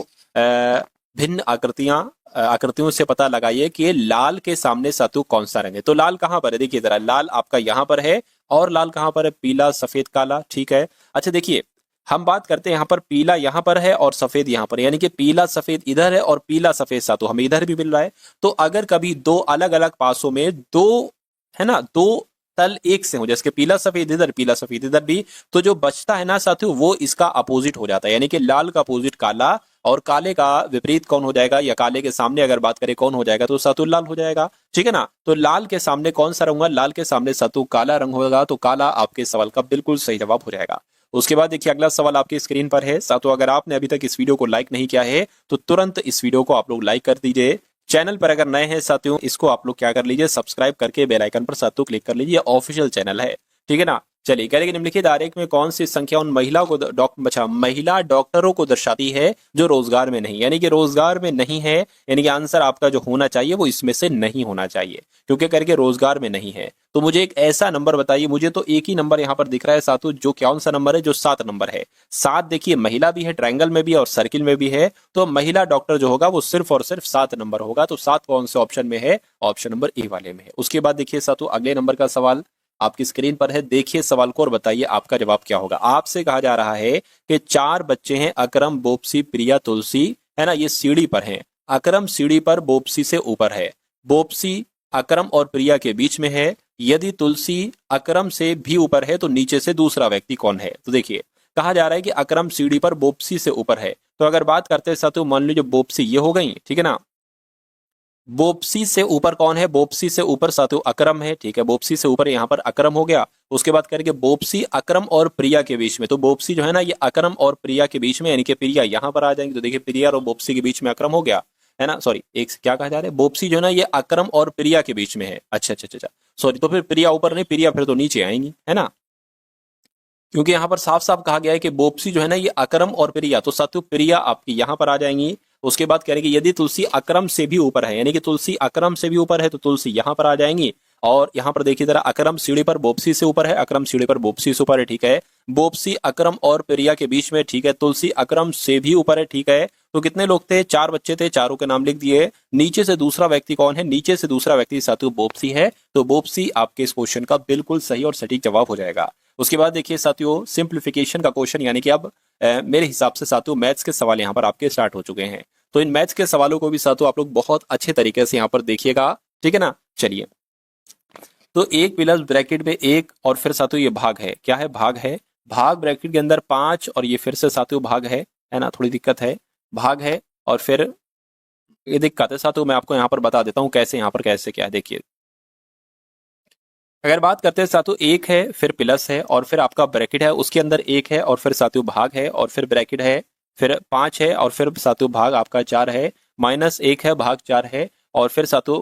भिन्न आकृतियों से पता लगाइए कि लाल के सामने सातु कौन सा रंग है। तो लाल कहां पर है? देखिए जरा, लाल आपका यहां पर है और लाल कहां पर है? पीला, सफेद, काला, ठीक है। अच्छा देखिए, हम बात करते हैं यहाँ पर पीला यहाँ पर है और सफेद यहाँ पर, यानी कि पीला सफेद इधर है और पीला सफेद सातु हमें इधर भी मिल रहा है। तो अगर कभी दो अलग अलग पासों में दो, है ना, दो तल एक से हो, जैसे पीला सफेद इधर, पीला सफेद इधर भी, तो जो बचता है ना साथियों वो इसका अपोजिट हो जाता है, यानी कि लाल का अपोजिट काला और काले का विपरीत कौन हो जाएगा, या काले के सामने अगर बात करें कौन हो जाएगा, तो सातु लाल हो जाएगा, ठीक है ना। तो लाल के सामने कौन सा रंग होगा? लाल के सामने सातु काला रंग होगा, तो काला आपके सवाल का बिल्कुल सही जवाब हो जाएगा। उसके बाद देखिए अगला सवाल आपकी स्क्रीन पर है साथियों, अगर आपने अभी तक इस वीडियो को लाइक नहीं किया है तो तुरंत इस वीडियो को आप लोग लाइक कर दीजिए। चैनल पर अगर नए हैं साथियों, इसको आप लोग क्या कर लीजिए, सब्सक्राइब करके बेल आइकन पर साथियों क्लिक कर लीजिए, ऑफिशियल चैनल है, ठीक है ना। चलिए, कह रहे कि निम्नलिखित आरेख में कौन सी संख्या उन महिला डॉक्टरों को दर्शाती है जो रोजगार में नहीं, यानी कि रोजगार में नहीं है, यानी कि आंसर आपका जो होना चाहिए वो इसमें से नहीं होना चाहिए, क्योंकि करके रोजगार में नहीं है। तो मुझे एक ऐसा नंबर बताइए, मुझे तो एक ही नंबर यहाँ पर दिख रहा है साथियों, जो कौन सा नंबर है? जो 7 नंबर है। 7 देखिए महिला भी है, ट्रायंगल में भी और सर्किल में भी है, तो महिला डॉक्टर जो होगा वो सिर्फ और सिर्फ 7 नंबर होगा। तो 7 कौन से ऑप्शन में है? ऑप्शन नंबर ए वाले में है। उसके बाद देखिए साथियों अगले नंबर का सवाल आपकी स्क्रीन पर है, देखिए सवाल को और बताइए आपका जवाब क्या होगा। आपसे कहा जा रहा है कि 4 बच्चे हैं, अकरम, बोप्सी, प्रिया, तुलसी, है ना, ये सीढ़ी पर हैं। अकरम सीढ़ी पर बोप्सी से ऊपर है, बोप्सी अकरम और प्रिया के बीच में है। यदि तुलसी अकरम से भी ऊपर है तो नीचे से दूसरा व्यक्ति कौन है? तो देखिए कहा जा रहा है कि अकरम सीढ़ी पर बोप्सी से ऊपर है, तो अगर बात करते हैं साथियों, मान लीजिए बोप्सी ये हो गई, ठीक है ना। बोप्सी से ऊपर कौन है? बोप्सी से ऊपर साथियों अकरम है, ठीक है। बोप्सी से ऊपर यहाँ पर अकरम हो गया। उसके बाद करेंगे बोप्सी अकरम और प्रिया के बीच में, तो बोप्सी जो है ना ये अकरम और प्रिया के बीच में, यानी कि प्रिया यहाँ पर आ जाएंगे, तो देखिए प्रिया और बोप्सी के बीच में अकरम हो गया, है ना। सॉरी, एक क्या कहा जा रहा है, बोप्सी जो है ना ये अकरम और प्रिया के बीच में है। अच्छा अच्छा अच्छा, सॉरी, तो फिर प्रिया ऊपर नहीं, प्रिया फिर तो नीचे आएंगी, है ना, क्योंकि यहाँ पर साफ साफ कहा गया है कि बोप्सी जो है ना ये अकरम और प्रिया, तो साथियों प्रिया आपकी यहाँ पर आ जाएंगी। उसके बाद कह रहे कि यदि तुलसी अकरम से भी ऊपर है, यानी कि तुलसी अकरम से भी ऊपर है, तो तुलसी यहाँ पर आ जाएंगी। और यहाँ पर देखिए जरा, अकरम सीढ़ी पर बोप्सी से ऊपर है, अकरम सीढ़ी पर बोप्सी से ऊपर है, ठीक है। बोप्सी अकरम और प्रिया के बीच में, ठीक है। तुलसी अकरम से भी ऊपर है, ठीक है। तो कितने लोग थे? 4 बच्चे थे, चारों के नाम लिख दिए। नीचे से दूसरा व्यक्ति कौन है? नीचे से दूसरा व्यक्ति साथियों बोप्सी है, तो बोप्सी आपके इस क्वेश्चन का बिल्कुल सही और सटीक जवाब हो जाएगा। उसके बाद देखिए साथियों सिंप्लीफिकेशन का क्वेश्चन, यानी कि अब मेरे हिसाब से साथियों मैथ्स के सवाल यहाँ पर आपके स्टार्ट हो चुके हैं। तो इन मैथ्स के सवालों को भी साथियों आप लोग बहुत अच्छे तरीके से यहाँ पर देखिएगा, ठीक है ना। चलिए, तो एक प्लस ब्रैकेट में एक और फिर साथियों ये भाग है, क्या है, भाग है, भाग ब्रैकेट के अंदर 5 और ये फिर से साथियों भाग है ना, थोड़ी दिक्कत है, भाग है और फिर ये दिक्कत है साथियों। मैं आपको यहाँ पर बता देता हूँ कैसे, यहाँ पर कैसे क्या है, देखिए। अगर बात करते हैं साथियों, एक है फिर प्लस है और फिर आपका ब्रैकेट है, उसके अंदर एक है और फिर साथियों भाग है और फिर ब्रैकेट है, फिर 5 है और फिर साथियों भाग आपका 4 है, माइनस 1 है, भाग 4 है और फिर साथियों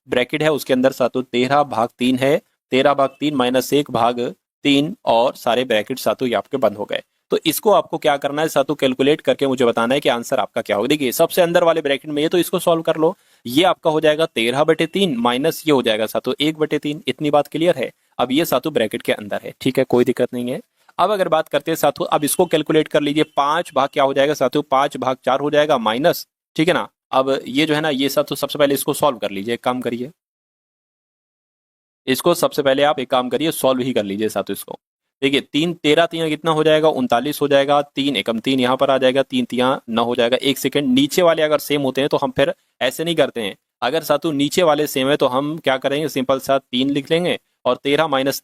ब्रैकेट है, उसके अंदर साथियों 13 भाग 3 है, 13 भाग 3 माइनस 1 भाग 3 और सारे ब्रैकेट साथियों ये आपके बंद हो गए। तो इसको आपको क्या करना है साथियों, कैलकुलेट करके मुझे बताना है कि आंसर आपका क्या होगा। देखिए सबसे अंदर वाले ब्रैकेट में ये, तो इसको सॉल्व कर लो, ये आपका हो जाएगा 13/3 माइनस ये हो जाएगा साथियों 1/3। इतनी बात क्लियर है। अब ये साथियों ब्रैकेट के अंदर है, ठीक है, कोई दिक्कत नहीं है। अब अगर बात करते हैं साथियों, अब इसको कैलकुलेट कर लीजिए, 5 भाग क्या हो जाएगा साथियों, 5 भाग 4 हो जाएगा माइनस, ठीक है ना। अब ये जो है ना, ये साथियों सबसे पहले इसको सॉल्व कर लीजिए, एक काम करिए, इसको सबसे पहले आप एक काम करिए, सॉल्व ही कर लीजिए साथियों इसको। देखिए 3 13 3 कितना हो जाएगा, 39 हो जाएगा, 3 एकम 3 यहाँ पर आ जाएगा, 3 3 9 हो जाएगा। एक सेकंड, नीचे वाले अगर सेम होते हैं तो हम फिर ऐसे नहीं करते हैं, अगर सातु नीचे वाले सेम है तो हम क्या करेंगे, सिंपल सा 3 लिख लेंगे और 13 माइनस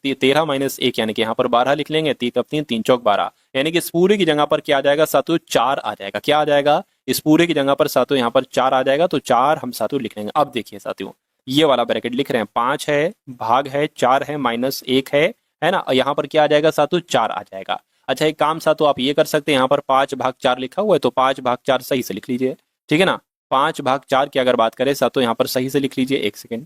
1 यानी कि यहाँ पर 12 लिख लेंगे, 3 तब 3 3 चौक 12, यानी कि इस पूरे की जगह पर क्या आ जाएगा सातु, 4 आ जाएगा। क्या आ जाएगा, इस पूरे की जगह पर सातु यहाँ पर 4 आ जाएगा, तो 4 हम सातु लिख लेंगे। अब देखिए साथियों, ये वाला ब्रैकेट लिख रहे हैं, 5 है, भाग है, 4 है, माइनस 1 है ना, यहाँ पर क्या आ जाएगा सातु, 4 आ जाएगा। अच्छा एक काम सातु आप ये कर सकते हैं, यहाँ पर 5 भाग 4 लिखा हुआ है तो 5 भाग 4 सही से लिख लीजिए, ठीक है ना। 5 भाग 4 की अगर बात करें सातु, यहाँ पर सही से लिख लीजिए, एक सेकेंड,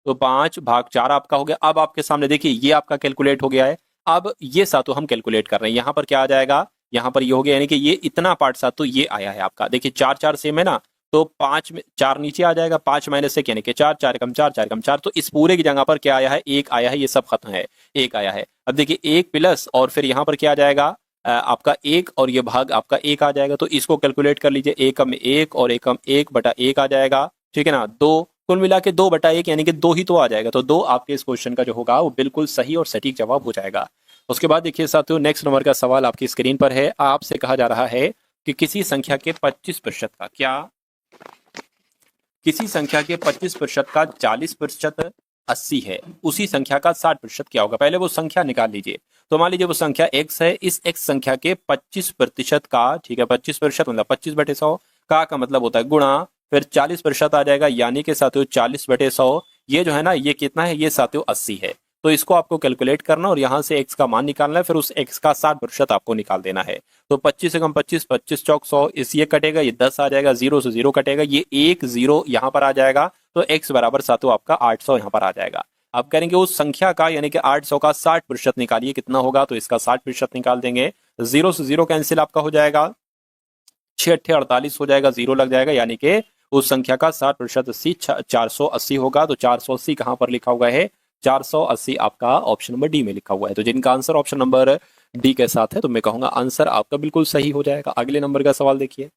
तो 5 भाग 4 आपका हो गया। अब आपके सामने देखिए ये आपका कैलकुलेट हो गया है। अब ये सातु हम कैलकुलेट कर रहे हैं, यहाँ पर क्या आ जाएगा, यहाँ पर ये हो गया, यानी कि ये इतना पार्ट सातु ये आया है आपका। देखिए 4 4 सेम है ना, तो 5 में 4 नीचे आ जाएगा, 5 माइनस 1 यानी कि 4, 4 कम 4, 4 कम 4, तो इस पूरे की जगह पर क्या आया है, 1 आया है, ये सब खत्म है, 1 आया है। अब देखिए 1 प्लस और फिर यहाँ पर क्या आ जाएगा, आपका 1 और ये भाग आपका 1 आ जाएगा, तो इसको कैलकुलेट कर लीजिए, 1 कम 1 और 1 कम 1/1 आ जाएगा, ठीक है ना। 2 कुल मिला के 2/1 यानी कि 2 ही तो आ जाएगा, तो 2 आपके इस क्वेश्चन का जो होगा वो बिल्कुल सही और सटीक जवाब हो जाएगा। उसके बाद देखिए साथियों, नेक्स्ट नंबर का सवाल आपकी स्क्रीन पर है। आपसे कहा जा रहा है कि किसी संख्या के 25% का, क्या किसी संख्या के 25% का 40% 80 है, उसी संख्या का 60% क्या होगा। पहले वो संख्या निकाल लीजिए। तो मान लीजिए वो संख्या x है, इस x संख्या के 25% का, ठीक है, 25% मतलब 25/100 का मतलब होता है गुणा, फिर 40% आ जाएगा, यानी कि साथियों 40/100, ये जो है ना ये कितना है, ये साथियों 80 है। तो इसको आपको कैलकुलेट करना और यहाँ से x का मान निकालना है, फिर उस x का 60% आपको निकाल देना है। तो 25 से कम 25, 25 चौक 100, इस ये कटेगा, ये 10 आ जाएगा, 0 से 0 कटेगा, ये 1 0 यहाँ पर आ जाएगा, तो x बराबर साथियों आपका 800 यहाँ पर आ जाएगा। अब करेंगे उस संख्या का यानी कि 800 का 60% निकालिए, कितना होगा, तो इसका 60% निकाल देंगे, 0 से 0 कैंसिल आपका हो जाएगा, 6 8 48 हो जाएगा, 0 लग जाएगा, यानी कि उस संख्या का 60% 80 480 होगा। तो 480 कहां पर लिखा हुआ है, 480 आपका ऑप्शन नंबर डी में लिखा हुआ है। तो जिनका आंसर ऑप्शन नंबर डी के साथ है, तो मैं कहूंगा आंसर आपका बिल्कुल सही हो जाएगा। अगले नंबर का सवाल देखिए,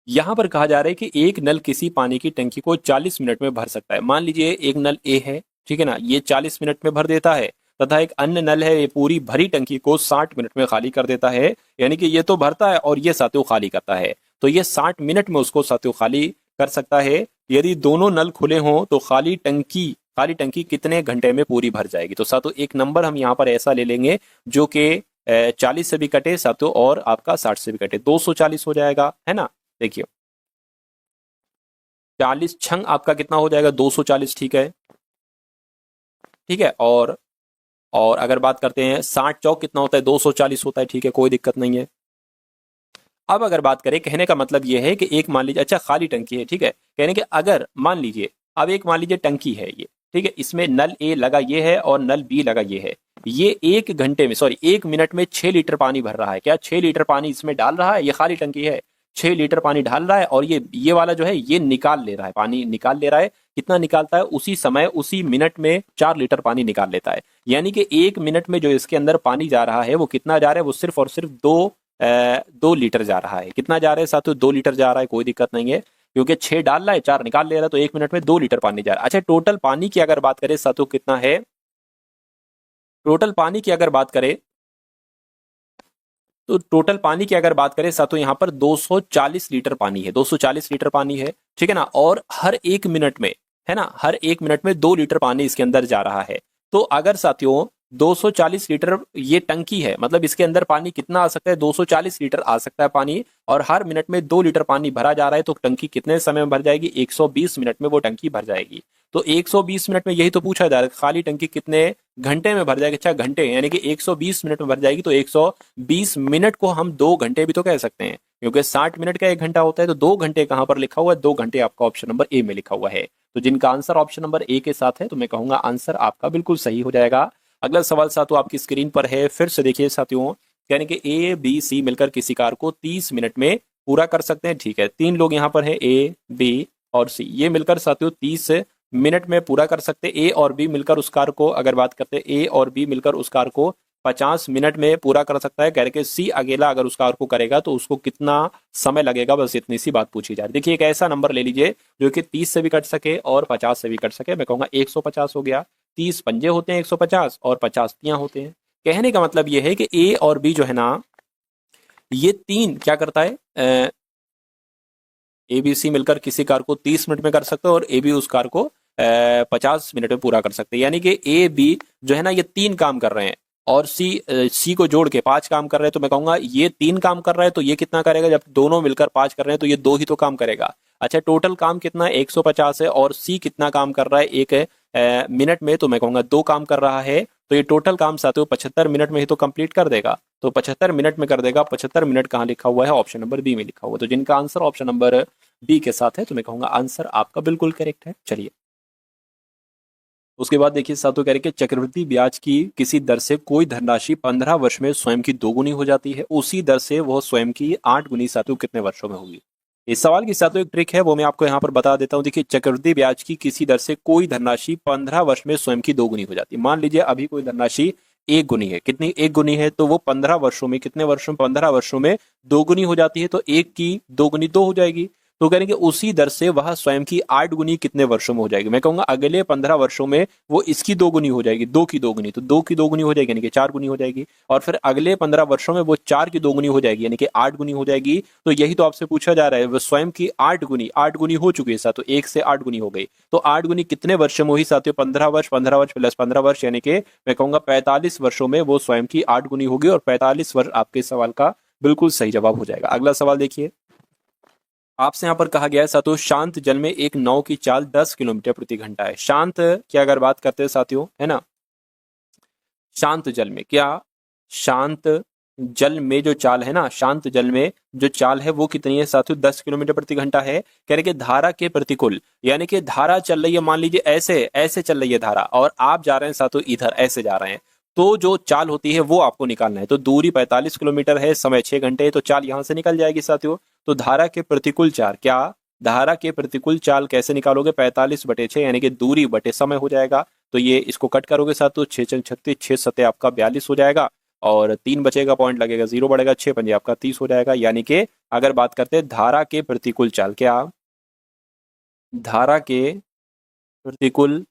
यहां पर कहा जा रहा है कि एक नल किसी पानी की टंकी को 40 मिनट में भर सकता है। मान लीजिए एक नल ए है, ठीक है ना, ये 40 मिनट में भर देता है, तथा एक अन्य नल है, ये पूरी भरी टंकी को 60 मिनट में खाली कर देता है, यानी कि ये तो भरता है और ये साथियों खाली करता है, तो ये 60 मिनट में उसको साथियों खाली कर सकता है। यदि दोनों नल खुले हों तो खाली टंकी कितने घंटे में पूरी भर जाएगी। तो साथियों एक नंबर हम यहाँ पर ऐसा ले लेंगे जो कि 40 से भी कटे साथियों और आपका 60 से भी कटे, 240 हो जाएगा, है ना। देखिए 40 छंग आपका कितना हो जाएगा, 240, ठीक है, ठीक है। और अगर बात करते हैं 60 चौक कितना होता है, 240 होता है, ठीक है, कोई दिक्कत नहीं है। अब अगर बात करें, कहने का मतलब यह है कि एक मान लीजिए, अच्छा खाली टंकी है, ठीक है, कहने के अगर मान लीजिए, अब एक मान लीजिए टंकी है ये, ठीक है, इसमें नल ए लगा ये है और नल बी लगा ये है, ये 1 घंटे में, सॉरी 1 मिनट में 6 लीटर पानी भर रहा है। क्या 6 लीटर पानी इसमें डाल रहा है, ये खाली टंकी है, 6 लीटर पानी डाल रहा है और ये वाला जो है ये निकाल ले रहा है, पानी निकाल ले रहा है। कितना निकालता है, उसी समय उसी मिनट में 4 लीटर पानी निकाल लेता है, यानी कि 1 मिनट में जो इसके अंदर पानी जा रहा है वो कितना जा रहा है, वो सिर्फ और सिर्फ 2 लीटर जा रहा है। कितना जा रहा है साथियों, 2 लीटर जा रहा है, कोई दिक्कत नहीं है, क्योंकि 6 डाल रहा है 4 निकाल ले रहा है, तो 1 मिनट में 2 लीटर पानी जा रहा है। अच्छा टोटल पानी की अगर बात करें साथियों कितना है, टोटल पानी की अगर बात करें तो टोटल पानी की अगर बात करें साथियों, यहाँ पर 240 लीटर पानी है, 240 लीटर पानी है, ठीक है ना। और हर एक मिनट में, है ना, हर एक मिनट में 2 लीटर पानी इसके अंदर जा रहा है। तो अगर साथियों 240 लीटर ये टंकी है, मतलब इसके अंदर पानी कितना आ सकता है, 240 लीटर आ सकता है पानी, और हर मिनट में 2 लीटर पानी भरा जा रहा है, तो टंकी कितने समय में भर जाएगी, 120 मिनट में वो टंकी भर जाएगी। तो 120 मिनट में यही तो पूछा जा रहा है, खाली टंकी कितने घंटे में भर जाएगी। अच्छा, घंटे, यानी कि 120 मिनट में भर जाएगी, तो 120 मिनट को हम 2 घंटे भी तो कह सकते हैं, क्योंकि 60 मिनट का 1 घंटा होता है। तो 2 घंटे कहां पर लिखा हुआ है, 2 घंटे आपका ऑप्शन नंबर ए में लिखा हुआ है। तो जिनका आंसर ऑप्शन नंबर ए के साथ है, तो मैं कहूंगा आंसर आपका बिल्कुल सही हो जाएगा। अगला सवाल साथियों आपकी स्क्रीन पर है, फिर से देखिए साथियों, यानी कि ए बी सी मिलकर किसी कार्य को 30 मिनट में पूरा कर सकते हैं। ठीक है, 3 लोग यहाँ पर है, ए बी और सी, ये मिलकर साथियों 30 मिनट में पूरा कर सकते हैं। ए और बी मिलकर उस कार्य को, अगर बात करते हैं ए और बी मिलकर उस कार्य को 50 मिनट में पूरा कर सकता है, कह के सी अकेला अगर उस कार्य को करेगा तो उसको कितना समय लगेगा, बस इतनी सी बात पूछी जा रही है। देखिए एक ऐसा नंबर ले लीजिए जो कि 30 से भी कट सके और 50 से भी कट सके। मैं कहूंगा 150 हो गया, 30 पंजे होते हैं 150 और 50 तियां होते हैं। कहने का मतलब यह है कि ए और बी जो है ना, ये तीन क्या करता है, ए बी सी मिलकर किसी कार को 30 मिनट में कर सकते हो और ए बी उस कार को 50 मिनट में पूरा कर सकते हैं। यानी कि ए बी जो है ना, ये 3 काम कर रहे हैं, और सी को जोड़ के 5 काम कर रहे हैं। तो मैं कहूंगा ये 3 काम कर रहा है, तो ये कितना करेगा, जब दोनों मिलकर 5 कर रहे हैं तो ये 2 ही तो काम करेगा। अच्छा, टोटल काम कितना है, 150 है, और सी कितना काम कर रहा है एक मिनट में, तो मैं कहूंगा 2 काम कर रहा है। तो ये टोटल काम साथियों 75 मिनट में ही तो कंप्लीट कर देगा। तो 75 मिनट में कर देगा। 75 मिनट कहाँ लिखा हुआ है, ऑप्शन नंबर बी में लिखा हुआ है। तो जिनका आंसर ऑप्शन नंबर बी के साथ है, तो मैं कहूंगा आंसर आपका बिल्कुल करेक्ट है। चलिए उसके बाद देखिए सातों कह रहे कि चक्रवृद्धि ब्याज की किसी दर से कोई धनराशि 15 वर्ष में स्वयं की 2 गुनी हो जाती है, उसी दर से वह स्वयं की 8 गुनी सातों कितने वर्षों में होगी। इस सवाल की सातों एक ट्रिक है, वो मैं आपको यहाँ पर बता देता हूँ। देखिए चक्रवृद्धि ब्याज की किसी दर से कोई धनराशि 15 वर्ष में स्वयं की 2 गुनी हो जाती है। मान लीजिए अभी कोई धनराशि 1 गुनी है, कितनी 1 गुनी है, तो वो 15 वर्षों में, कितने वर्षों में, 15 वर्षों में 2 गुनी हो जाती है। तो 1 की 2 गुनी 2 हो जाएगी। तो करेंगे उसी दर से वह स्वयं की 8 गुनी कितने वर्षों में हो जाएगी। मैं कहूंगा अगले 15 वर्षों में वो इसकी 2 गुनी हो जाएगी, 2 की 2 गुनी, तो 2 की 2 गुनी हो जाएगी, यानी कि 4 गुनी हो जाएगी। और फिर अगले 15 वर्षों में वो 4 की 2 गुनी हो जाएगी, यानी कि 8 गुनी हो जाएगी। तो यही तो आपसे पूछा जा रहा है, वो स्वयं की 8 गुनी, 8 गुनी हो चुकी है साथ, तो 1 से 8 गुनी हो गई। तो 8 गुनी कितने वर्षों में हुई साथियों, 15 वर्ष, 15 वर्ष प्लस 15 वर्ष, यानी कि मैं कहूंगा 45 वर्षों में वो स्वयं की 8 गुनी होगी। और 45 वर्ष आपके सवाल का बिल्कुल सही जवाब हो जाएगा। अगला सवाल देखिए, आपसे यहाँ पर कहा गया है साथियों, शांत जल में एक नाव की चाल 10 किलोमीटर प्रति घंटा है। शांत की अगर बात करते हैं साथियों, है ना, शांत जल में क्या, शांत जल में जो चाल है ना, शांत जल में जो चाल है वो कितनी है साथियों, 10 किलोमीटर प्रति घंटा है। कह रहे कि धारा के प्रतिकूल, यानी कि धारा चल रही है, मान लीजिए ऐसे ऐसे चल रही है धारा, और आप जा रहे हैं साथियों इधर ऐसे जा रहे हैं, तो जो चाल होती है वो आपको निकालना है। तो दूरी 45 किलोमीटर है, समय 6 घंटे है, तो चाल यहां से निकल जाएगी साथियों। तो धारा के प्रतिकूल चाल क्या, धारा के प्रतिकूल चाल कैसे निकालोगे, 45/6, यानी कि दूरी बटे समय हो जाएगा। तो ये इसको कट करोगे साथियों, 6×6 6 सते आपका 42 हो जाएगा, और 3 बचेगा, पॉइंट लगेगा, 0 बढ़ेगा, 6 पंजे आपका 30 हो जाएगा। यानी कि अगर बात करते हैं धारा के प्रतिकूल चाल, क्या धारा के प्रतिकूल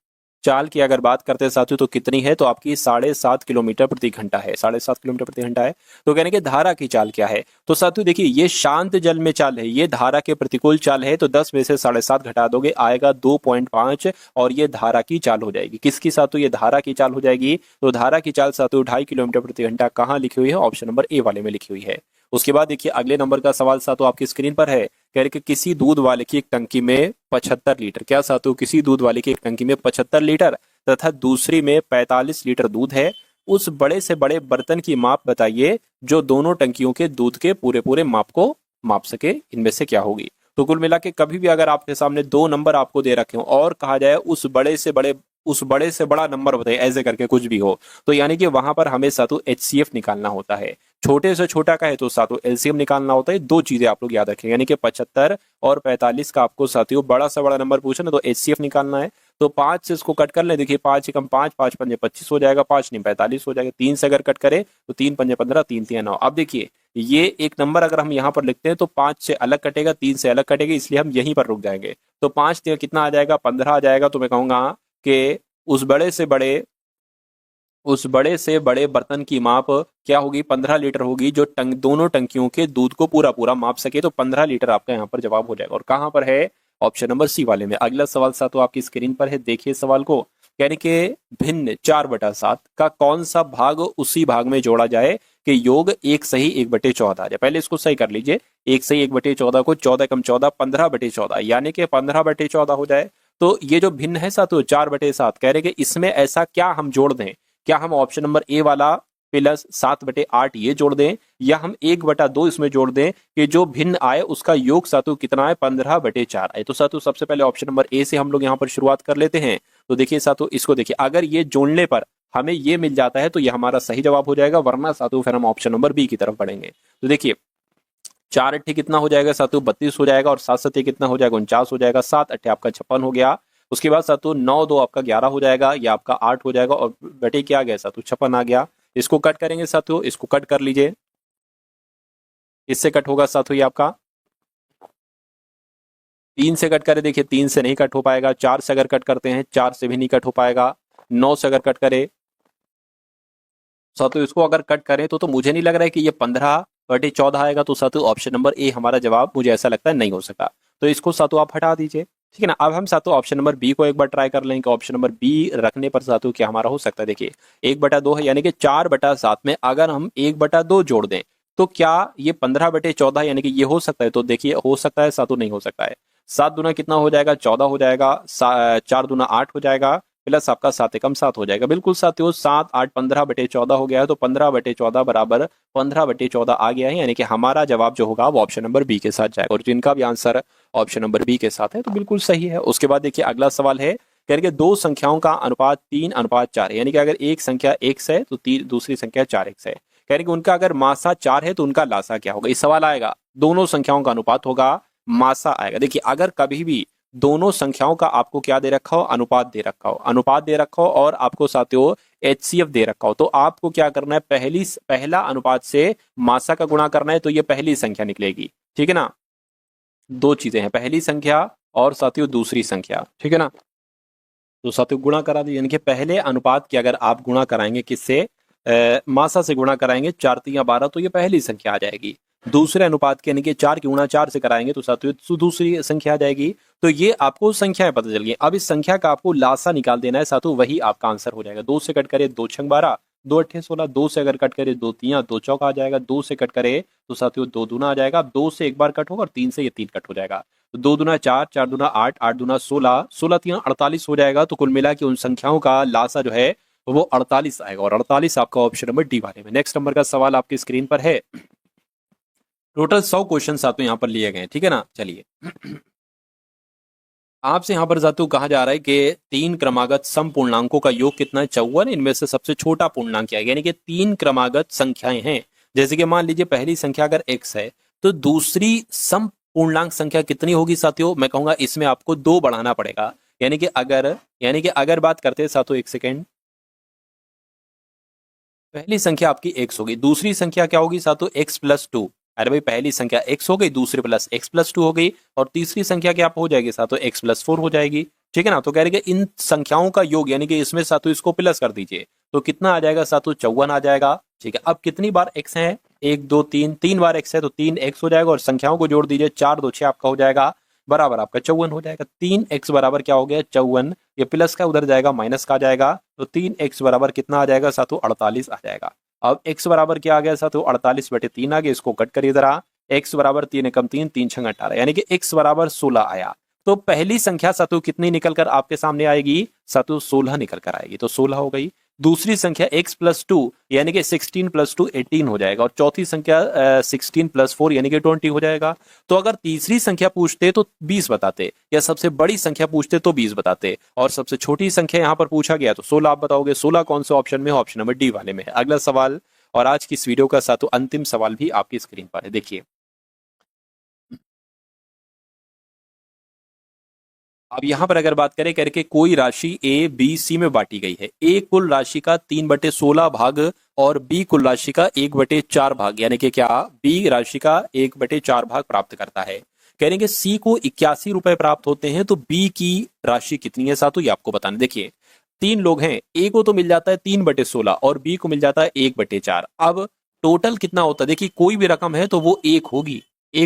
चाल की अगर बात करते हैं साथियों तो कितनी है, तो आपकी 7.5 किलोमीटर प्रति घंटा है, 7.5 किलोमीटर प्रति घंटा है। तो कहने के धारा की चाल क्या है, तो साथियों देखिए ये शांत जल में चाल है, ये धारा के प्रतिकूल चाल है, तो 10 में से 7.5 घटा दोगे आएगा 2.5, और ये धारा की चाल हो जाएगी। किसकी साथियों, ये धारा की चाल हो जाएगी। तो धारा की चाल साथियों 2.5 किलोमीटर प्रति घंटा कहाँ लिखी हुई है, ऑप्शन नंबर ए वाले में लिखी हुई है। उसके बाद देखिए अगले नंबर का सवाल साथियों आपकी स्क्रीन पर है, कह रहे कि किसी दूध वाले की एक टंकी में 75 लीटर, क्या साथियों, किसी दूध वाले की एक टंकी में 75 लीटर तथा दूसरी में 45 लीटर दूध है। उस बड़े से बड़े बर्तन की माप बताइए जो दोनों टंकियों के दूध के पूरे पूरे माप को माप सके, इनमें से क्या होगी। तो कुल मिला के कभी भी अगर आपके सामने 2 नंबर आपको दे रखे हो और कहा जाए उस बड़े से बड़ा नंबर बताइए, ऐसे करके कुछ भी हो, तो यानी कि वहां पर हमें सातों HCF निकालना होता है। छोटे से छोटा का है तो सातों LCM निकालना होता है। 2 चीजें आप लोग याद रखें, यानी कि 75 और 45 का आपको साथियों बड़ा से बड़ा नंबर पूछे ना, तो HCF निकालना है। तो 5 से इसको कट कर ले, देखिए 5 कम 5, 5 पंजे 25 हो जाएगा, 5 नहीं 45 हो जाएगा। 3 से अगर कट करे तो 3 पंजे 15, 3 3 9। अब देखिए ये एक नंबर अगर हम यहाँ पर लिखते हैं तो 5 से अलग कटेगा, 3 से अलग कटेगा, इसलिए हम यहीं पर रुक जाएंगे। तो 5 कितना आ जाएगा, 15 आ जाएगा। तो मैं कहूंगा कि उस बड़े से बड़े उस बड़े से बड़े बर्तन की माप क्या होगी, 15 लीटर होगी, जो दोनों टंकियों के दूध को पूरा पूरा माप सके। तो 15 लीटर आपका यहाँ पर जवाब हो जाएगा। और कहाँ पर है, ऑप्शन नंबर सी वाले में। अगला सवाल सातों आपकी स्क्रीन पर है, देखिए सवाल को। यानी कि भिन्न 4/7 का कौन सा भाग उसी भाग में जोड़ा जाए कि योग 1/14 आ जाए। पहले इसको सही कर लीजिए, 1/14 को 14 कम 14 15/14 यानी कि 15/14 हो जाए। तो ये जो भिन्न है सातों 4/7, कह रहे कि इसमें ऐसा क्या हम जोड़ दें, क्या हम ऑप्शन नंबर ए वाला प्लस 7/8 ये जोड़ दें, या हम 1/2 इसमें जोड़ दें कि जो भिन्न आए उसका योग सातु कितना है, 15/4 आए। तो सातु सबसे पहले ऑप्शन नंबर ए से हम लोग यहाँ पर शुरुआत कर लेते हैं। तो देखिए सातु, इसको देखिए, अगर ये जोड़ने पर हमें ये मिल जाता है तो ये हमारा सही जवाब हो जाएगा, वरना सातु फिर हम ऑप्शन नंबर बी की तरफ बढ़ेंगे। तो देखिए 4 अट्ठे कितना हो जाएगा सातु, 32 हो जाएगा, और 7 सत्ते कितना हो जाएगा, 49 हो जाएगा। 7 अट्ठे आपका 56 हो गया। उसके बाद सातु 9 2 आपका 11 हो जाएगा, या आपका 8 हो जाएगा, और बटे क्या आ गया सातु, 56 आ गया। इसको कट करेंगे सातु, इसको कट कर लीजिए, इससे कट होगा सातु ये आपका 3 से कट करे, देखिए 3 से नहीं कट हो पाएगा। 4 से अगर कट करते हैं, 4 से भी नहीं कट हो पाएगा। 9 से अगर कट करे सातु, इसको अगर कट करें तो मुझे नहीं लग रहा है कि ये 15/14 आएगा। तो सातु ऑप्शन नंबर ए हमारा जवाब मुझे ऐसा लगता है नहीं हो सका। तो इसको सातु आप हटा दीजिए, ठीक है ना। अब हम सातु ऑप्शन नंबर बी को एक बार ट्राई कर लेंगे। ऑप्शन नंबर बी रखने पर सातु क्या हमारा हो सकता है, देखिए 1/2 है, यानी कि 4/7 में अगर हम 1/2 जोड़ दें तो क्या ये 15/14 यानी कि ये हो सकता है। तो देखिए हो सकता है सातु, नहीं हो सकता है। 7 दूना कितना हो जाएगा, 14 हो जाएगा। 4 दूना 8 हो जाएगा, प्लस आपका 7 एकम 7 हो जाएगा। बिल्कुल साथियों, 7 8 15/14 हो गया है। तो 15/14 बराबर 15/14 आ गया है, यानी कि हमारा जवाब जो होगा वो ऑप्शन नंबर बी के साथ जाएगा। और जिनका भी आंसर ऑप्शन नंबर बी के साथ है तो बिल्कुल सही है। उसके बाद देखिए अगला सवाल है, कह रहे दो संख्याओं का अनुपात 3/4 है, यानी कि अगर एक संख्या x है तो दूसरी संख्या 4x है। कह रहे कि उनका अगर मासा 4 है तो उनका लासा क्या होगा। इस सवाल आएगा, दोनों संख्याओं का अनुपात होगा, मासा आएगा। देखिए अगर कभी भी दोनों संख्याओं का आपको क्या दे रखा हो, अनुपात दे रखा हो, अनुपात दे रखा हो, और आपको साथियों HCF दे रखा हो, तो आपको क्या करना है, पहला अनुपात से मासा का गुणा करना है, तो ये पहली संख्या निकलेगी, ठीक है ना। दो चीजें हैं, पहली संख्या और साथियों दूसरी संख्या, ठीक है ना। तो साथियों गुणा करा दीजिए, यानी कि पहले अनुपात की अगर आप गुणा कराएंगे किससे, मासा से गुणा कराएंगे, 4×3=12, तो ये पहली संख्या आ जाएगी। दूसरे अनुपात के यानी कि 4 की गुणा 4 से कराएंगे तो साथियों दूसरी संख्या आ जाएगी। तो ये आपको संख्याएं पता चल गई। अब इस संख्या का आपको लासा निकाल देना है साथियों, वही आपका आंसर हो जाएगा। 2 से कट करे 2 छंग 12, 2 अट्ठे 16, 2 से अगर कट करे 2 तियां 2 चौका आ जाएगा, 2 से कट करे तो साथियों 2 दूना आ जाएगा। 2 से एक बार कट होगा और 3 से ये 3 कट हो जाएगा। तो 2 दूना 4, 4 दूना 8, 8 दूना 16, 16 तियां 48 हो जाएगा। तो कुल मिला के उन संख्याओं का लासा जो है वो 48 आएगा, और 48 आपका ऑप्शन नंबर डी वाले में। नेक्स्ट नंबर का सवाल आपकी स्क्रीन पर है। टोटल 100 क्वेश्चन सातों यहाँ पर लिए गए, ठीक है ना। चलिए आपसे यहाँ पर जातू कहा जा रहा है कि 3 क्रमागत सम पूर्णांकों का योग कितना है, 54। इनमें से सबसे छोटा पूर्णांक क्या है, यानी कि 3 क्रमागत संख्याएं हैं। जैसे कि मान लीजिए पहली संख्या अगर x है तो दूसरी सम पूर्णांक संख्या कितनी होगी साथियों, मैं कहूंगा इसमें आपको 2 बढ़ाना पड़ेगा। यानी कि अगर बात करते हैं साथियों, एक सेकेंड, पहली संख्या आपकी x होगी, दूसरी संख्या क्या होगी साथियों, x+2। अरे भाई पहली संख्या x हो गई, दूसरी प्लस x+2 हो गई, और तीसरी संख्या क्या हो जाएगी साथियों, x+4 हो जाएगी, ठीक है ना। तो कह रहे इन संख्याओं का योग, यानी कि इसमें साथियों इसको प्लस कर दीजिए तो कितना आ जाएगा साथियों, 54 आ जाएगा, ठीक है। अब कितनी बार x है, 1 2 3, 3 बार x है तो 3x हो जाएगा, और संख्याओं को जोड़ दीजिए, 4 2 6 आपका हो जाएगा, बराबर आपका 54 हो जाएगा। 3x बराबर क्या हो गया, 54। ये प्लस का उधर जाएगा, माइनस का आ जाएगा, तो 3x बराबर कितना आ जाएगा साथियों, 48 आ जाएगा। अब x बराबर क्या आ गया साथियों, 48/3 आ गया। इसको कट करिए जरा, x बराबर 3 एकम 3, 3 छंग 18, यानी कि x बराबर 16 आया। तो पहली संख्या साथियों कितनी निकल कर आपके सामने आएगी साथियों, 16 निकल कर आएगी, तो 16 हो गई। दूसरी संख्या x+2 यानी कि 16 + 2 18 हो जाएगा, और चौथी संख्या 16 + 4 यानी कि 20 हो जाएगा। तो अगर तीसरी संख्या पूछते तो 20 बताते, या सबसे बड़ी संख्या पूछते तो 20 बताते, और सबसे छोटी संख्या यहां पर पूछा गया तो 16 आप बताओगे। 16 कौन से ऑप्शन में, ऑप्शन नंबर डी वाले में है। अगला सवाल, और आज की इस वीडियो का साथियों अंतिम सवाल भी आपकी स्क्रीन पर है, देखिए। अब यहां पर अगर बात करें करके कोई राशि ए बी सी में बांटी गई है, ए कुल राशि का 3/16 भाग और बी कुल राशि का 1/4 भाग, यानी कि क्या, बी राशि का 1/4 भाग प्राप्त करता है। कह रहे हैं कि सी को 81 रुपए प्राप्त होते हैं, तो बी की राशि कितनी है साथियों, ये आपको बताना। देखिए तीन लोग हैं, ए को तो मिल जाता है 3/16 और बी को मिल जाता है 1/4। अब टोटल कितना होता है, देखिए कोई भी रकम है तो वो एक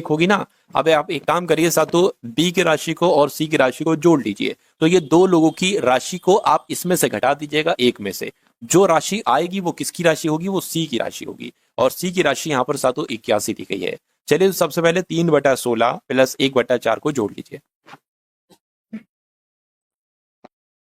होगी ना। अब आप एक काम करिए साथों, बी की राशि को और सी की राशि को जोड़ लीजिए, तो ये दो लोगों की राशि को आप इसमें से घटा दीजिएगा एक में से। जो राशि आएगी वो किसकी राशि होगी, वो सी की राशि होगी, और सी की राशि यहाँ पर साथों 81 दी गई है। चलिए सबसे पहले 3/16 प्लस 1/4 को जोड़ लीजिए।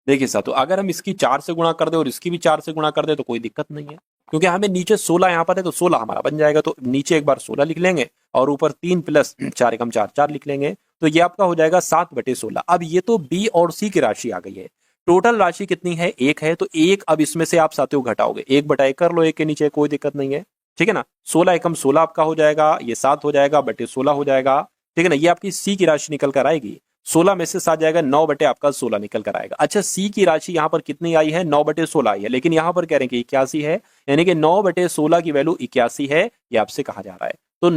देखिए साथों, अगर हम इसकी 4 से गुणा कर दे और इसकी भी 4 से गुणा कर दे तो कोई दिक्कत नहीं है, क्योंकि हमें नीचे 16 यहाँ पर है तो 16 हमारा बन जाएगा। तो नीचे एक बार 16 लिख लेंगे और ऊपर 3 प्लस 4 एकम 4, 4 लिख लेंगे, तो ये आपका हो जाएगा 7/16। अब ये तो बी और सी की राशि आ गई है। टोटल राशि कितनी है, एक है, तो एक अब इसमें से आप साथियों घटाओगे, 1/1 कर लो, एक के नीचे कोई दिक्कत नहीं है, ठीक है ना। 16 एकम 16 आपका हो जाएगा, ये 7 हो जाएगा, बटे 16 हो जाएगा, ठीक है ना। ये आपकी सी की राशि निकल कर आएगी। 16 में से 7 जाएगा, 9 बटे आपका 16 निकल कर आएगा। अच्छा, सी की राशि यहाँ पर कितनी आई है, 9/16 आई है, लेकिन यहाँ पर कह रहे हैं कि 81 है, यानी कि 9/16 की वैल्यू 81 है, ये आपसे कहा जा रहा है। तो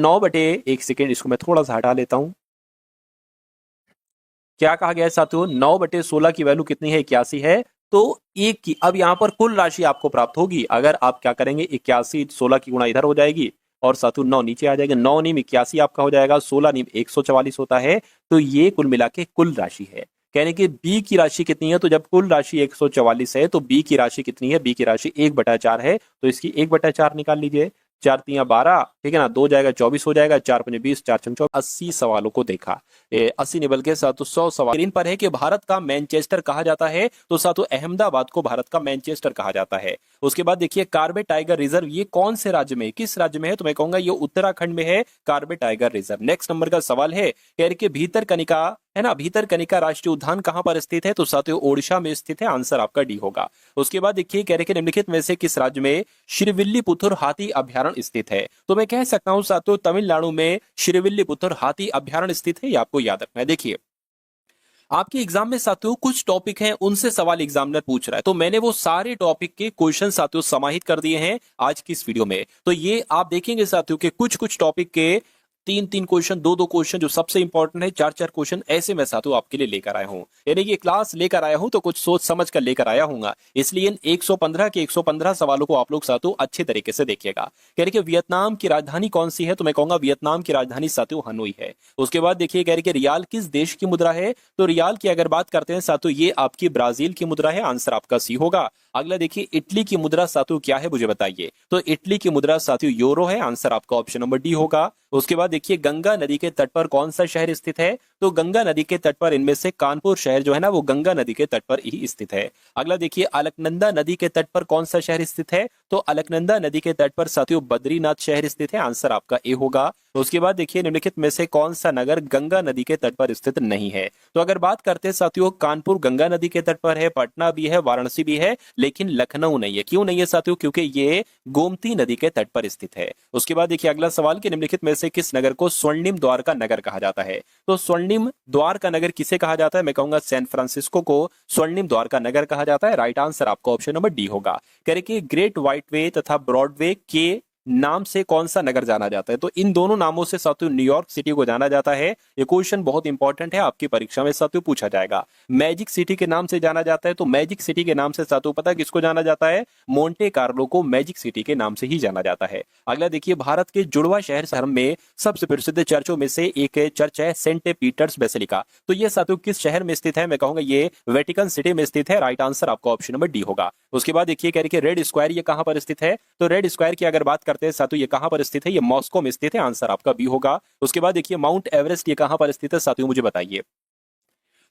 1 सेकेंड, इसको मैं थोड़ा सा हटा लेता हूं। क्या कहा गया है साथियों, 9/16 की वैल्यू कितनी है, 81 है, तो एक की अब यहां पर कुल राशि आपको प्राप्त होगी। अगर आप क्या करेंगे, 81 16 की गुणा इधर हो जाएगी और साथियों 9 नीचे आ जाएगा, 9 नीम 81 आपका हो जाएगा, 16 नीम 144 होता है। तो ये कुल मिला के कुल राशि है। कहने की बी की राशि कितनी है, तो जब कुल राशि 144 है तो बी की राशि कितनी है, बी की राशि 1/4 है, तो इसकी 1/4 निकाल लीजिए। 4 तिया 12, ठीक है ना, 2 जाएगा 24 हो जाएगा, 4 पंजे 20, 4 छम 24, 80 सवालों को देखा। 80 नहीं बल्कि साथों 100 सवाल। स्क्रीन पर है कि भारत का मैनचेस्टर कहा जाता है, तो साथों अहमदाबाद को भारत का मैनचेस्टर कहा जाता है। उसके बाद देखिए कार्बेट टाइगर रिजर्व, ये कौन से राज्य में, किस राज्य में है, तो मैं कहूंगा ये उत्तराखंड में है, Corbett tiger reserve. Next number का सवाल है, कह रहे कि भीतरकनिका है ना, भीतरकनिका राष्ट्रीय उद्यान कहां पर स्थित है, तो साथियों ओडिशा में स्थित है, आंसर आपका डी होगा। उसके बाद देखिए कह रहे कि निम्नलिखित में से किस राज्य में श्रीविल्लीपुतुर हाथी अभ्यारण्य स्थित है, तो मैं कह सकता हूं साथियों तमिलनाडु में श्रीविल्लीपुतुर हाथी अभ्यारण्य स्थित है, ये आपको याद रखना है। देखिए आपके एग्जाम में साथियों कुछ टॉपिक हैं, उनसे सवाल एग्जामिनर पूछ रहा है, तो मैंने वो सारे टॉपिक के क्वेश्चन साथियों समाहित कर दिए हैं आज की इस वीडियो में। तो ये आप देखेंगे साथियों के कुछ कुछ टॉपिक के 3-3 क्वेश्चन, 2-2 क्वेश्चन जो सबसे इंपॉर्टेंट है, 4-4 क्वेश्चन ऐसे मैं साथियों आपके लिए लेकर आया हूं। यानी कि क्लास लेकर आया हूं तो कुछ सोच समझ कर लेकर आया हूंगा, इसलिए इन 115 के 115 सवालों को आप लोग साथियों अच्छे तरीके से देखिएगा। कह रहे कि वियतनाम की राजधानी कौन सी है, तो मैं कहूंगा वियतनाम की राजधानी साथियों हनोई है। उसके बाद देखिए कह रहे कि रियाल किस देश की मुद्रा है, तो रियाल की अगर बात करते हैं साथियों ये आपकी ब्राजील की मुद्रा है, आंसर आपका सी होगा। अगला देखिए इटली की मुद्रा साथियों क्या है, मुझे बताइए, तो इटली की मुद्रा साथियों यूरो है, आंसर आपका ऑप्शन नंबर डी होगा। उसके बाद देखिए गंगा नदी के तट पर कौन सा शहर स्थित है, तो गंगा नदी के तट पर इनमें से कानपुर शहर जो है ना वो गंगा नदी के तट पर ही स्थित है। अगला देखिए अलकनंदा नदी के तट पर कौन सा शहर स्थित है, तो अलकनंदा नदी के तट पर साथियों बद्रीनाथ शहर स्थित है, आंसर आपका ए होगा। उसके बाद देखिए निम्नलिखित में से कौन सा नगर गंगा नदी के तट पर स्थित नहीं है, तो अगर बात करते हैं साथियों कानपुर गंगा नदी के तट पर है, पटना भी है, वाराणसी भी है, लेकिन लखनऊ नहीं है। क्यों नहीं है साथियों, क्योंकि ये गोमती नदी के तट पर स्थित है। उसके बाद देखिए अगला सवाल कि निम्नलिखित में से किस नगर को स्वर्णिम द्वार का नगर कहा जाता है, तो स्वर्णिम द्वार का नगर किसे कहा जाता है, मैं कहूंगा सैन फ्रांसिस्को को स्वर्णिम द्वार का नगर कहा जाता है। राइट आंसर आपका ऑप्शन नंबर डी होगा। कह रहे कि ग्रेट व्हाइट वे तथा ब्रॉडवे के नाम से कौन सा नगर जाना जाता है, तो इन दोनों नामों से साथियों न्यूयॉर्क सिटी को जाना जाता है। ये क्वेश्चन बहुत इंपॉर्टेंट है, आपकी परीक्षा में साथियों पूछा जाएगा। मैजिक सिटी के नाम से जाना जाता है, तो मैजिक सिटी के नाम से साथियों पता किसको जाना जाता है, मोंटे कार्लो को मैजिक सिटी के नाम से ही जाना जाता है। अगला देखिए भारत के जुड़वा शहर में सबसे प्रसिद्ध चर्चों में से एक चर्च है सेंट पीटर्स बेसिलिका, तो ये साथियों किस शहर में स्थित है, मैं कहूंगा ये वेटिकन सिटी में स्थित है। राइट आंसर आपका ऑप्शन नंबर डी होगा। उसके बाद देखिए कह रहे कि रेड स्क्वायर ये कहां पर स्थित है, तो रेड स्क्वायर की अगर बात करते हैं साथियों ये कहां पर स्थित है, ये मॉस्को में स्थित है, आंसर आपका बी होगा। उसके बाद देखिए माउंट एवरेस्ट ये कहां पर स्थित है साथियों, मुझे बताइए।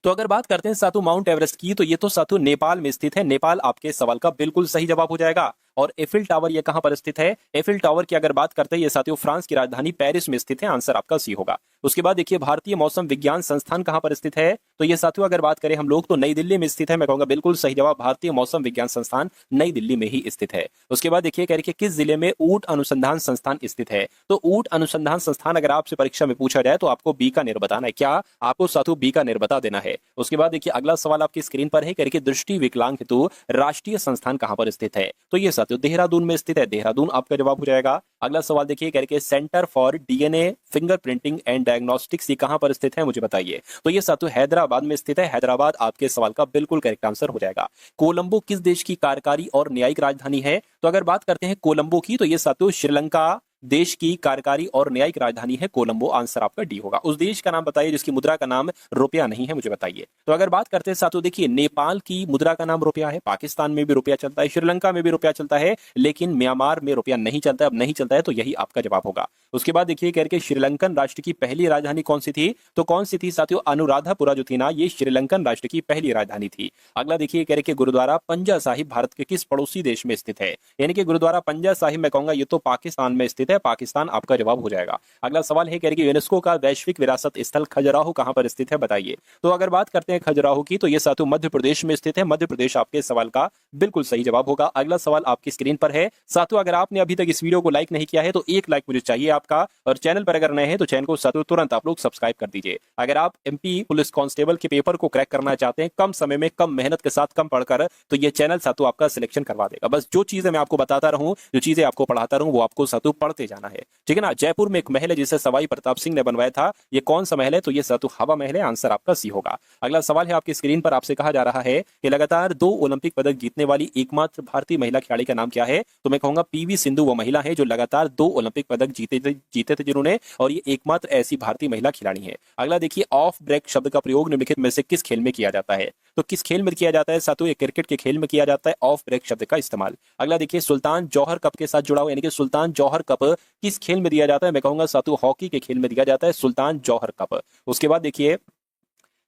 तो अगर बात करते हैं साथियों माउंट एवरेस्ट की, तो ये तो साथियों नेपाल में स्थित है। नेपाल आपके सवाल का बिल्कुल सही जवाब हो जाएगा। और एफिल टावर ये कहां पर स्थित है, एफिल टावर की अगर बात करते हैं ये साथियों फ्रांस की राजधानी पेरिस में स्थित है, आंसर आपका सी होगा। उसके बाद देखिए भारतीय मौसम विज्ञान संस्थान कहां पर स्थित है, तो ये साथियों अगर बात करें हम लोग तो नई दिल्ली में स्थित है, मैं कहूंगा बिल्कुल सही जवाब, भारतीय मौसम विज्ञान संस्थान नई दिल्ली में ही स्थित है। उसके बाद देखिए कह रहे किस जिले में ऊंट अनुसंधान संस्थान स्थित है, तो ऊंट अनुसंधान संस्थान अगर आपसे परीक्षा में पूछा जाए तो आपको बीकानेर बताना है, क्या आपको साथियों बीकानेर बता देना है। उसके बाद देखिए अगला सवाल आपकी स्क्रीन पर है, कह रहे कि दृष्टि विकलांग हेतु राष्ट्रीय संस्थान कहां पर स्थित है, तो ये साथियों देहरादून में स्थित है, देहरादून आपका जवाब हो जाएगा। अगला सवाल देखिए करके centre for DNA fingerprinting and diagnostics ये कहां पर स्थित है मुझे बताइए। तो ये सातु हैदराबाद में स्थित है। हैदराबाद आपके सवाल का बिल्कुल करेक्ट आंसर हो जाएगा। कोलंबो किस देश की कार्यकारी और न्यायिक राजधानी है? तो अगर बात करते हैं कोलंबो की तो ये सातु श्रीलंका देश की कार्यकारी और न्यायिक राजधानी है कोलंबो। आंसर आपका डी होगा। उस देश का नाम बताइए जिसकी मुद्रा का नाम रुपया नहीं है, मुझे बताइए। तो अगर बात करते हैं साथियों देखिए नेपाल की मुद्रा का नाम रुपया है, पाकिस्तान में भी रुपया चलता है, श्रीलंका में भी रुपया चलता है, लेकिन म्यांमार में रुपया नहीं चलता है। अब नहीं चलता है तो यही आपका जवाब होगा। उसके बाद देखिए कह के श्रीलंकन राष्ट्र की पहली राजधानी कौन सी थी? तो कौन सी थी साथियों? अनुराधापुरा जो थी ना, ये श्रीलंकन राष्ट्र की पहली राजधानी थी। अगला देखिए कह के गुरुद्वारा पंजा साहिब भारत के किस पड़ोसी देश में स्थित है? यानी कि गुरुद्वारा पंजा साहिब मैं कहूंगा ये तो पाकिस्तान में स्थित है। पाकिस्तान आपका जवाब हो जाएगा। अगला सवाल है कह रही यूनेस्को का वैश्विक विरासत स्थल खजुराहो कहां पर स्थित है बताइए। तो अगर बात करते हैं खजुराहो की तो ये साथियों मध्य प्रदेश में स्थित है। मध्य प्रदेश आपके सवाल का बिल्कुल सही जवाब होगा। अगला सवाल आपकी स्क्रीन पर है। साथियों अगर आपने अभी तक इस वीडियो को लाइक नहीं किया है तो एक लाइक मुझे चाहिए आपका, और चैनल पर अगर नए हैं तो चैनल को साथियों तुरंत आप लोग सब्सक्राइब कर दीजिए। अगर आप एमपी पुलिस कांस्टेबल के पेपर को क्रैक करना चाहते हैं कम समय में, कम मेहनत के साथ, कम पढ़कर, तो ये चैनल साथियों आपका सिलेक्शन करवा देगा। बस जो चीजें मैं आपको बताता रहूं, जो चीजें आपको पढ़ाता रहूं, वो आपको साथियों पढ़ते जाना है, ठीक है ना। जयपुर में एक महल है जिसे सवाई प्रताप सिंह ने बनवाया था, ये कौन सा महल है? तो ये सातु हवा महल है। आंसर आपका सी होगा। अगला सवाल है आपकी स्क्रीन पर, आपसे कहा जा रहा है कि लगातार 2 ओलंपिक पदक जीतने वाली एकमात्र भारतीय महिला खिलाड़ी का नाम क्या है? तो मैं कहूंगा पीवी सिंधु वो महिला है जो लगातार 2 ओलंपिक पदक जीते थे जिन्होंने, और ये एकमात्र ऐसी भारतीय महिला खिलाड़ी है। अगला देखिए ऑफ ब्रेक शब्द का प्रयोग निम्नलिखित में से किस खेल में किया जाता है? तो किस खेल में किया जाता है सातु? ये क्रिकेट के खेल में किया जाता है ऑफ ब्रेक शब्द का इस्तेमाल। अगला देखिए सुल्तान जौहर कप के साथ जुड़ा हुआ, यानी कि सुल्तान जौहर कप किस खेल में दिया जाता है? मैं कहूंगा सातु हॉकी के खेल में दिया जाता है सुल्तान जौहर कप। उसके बाद देखिए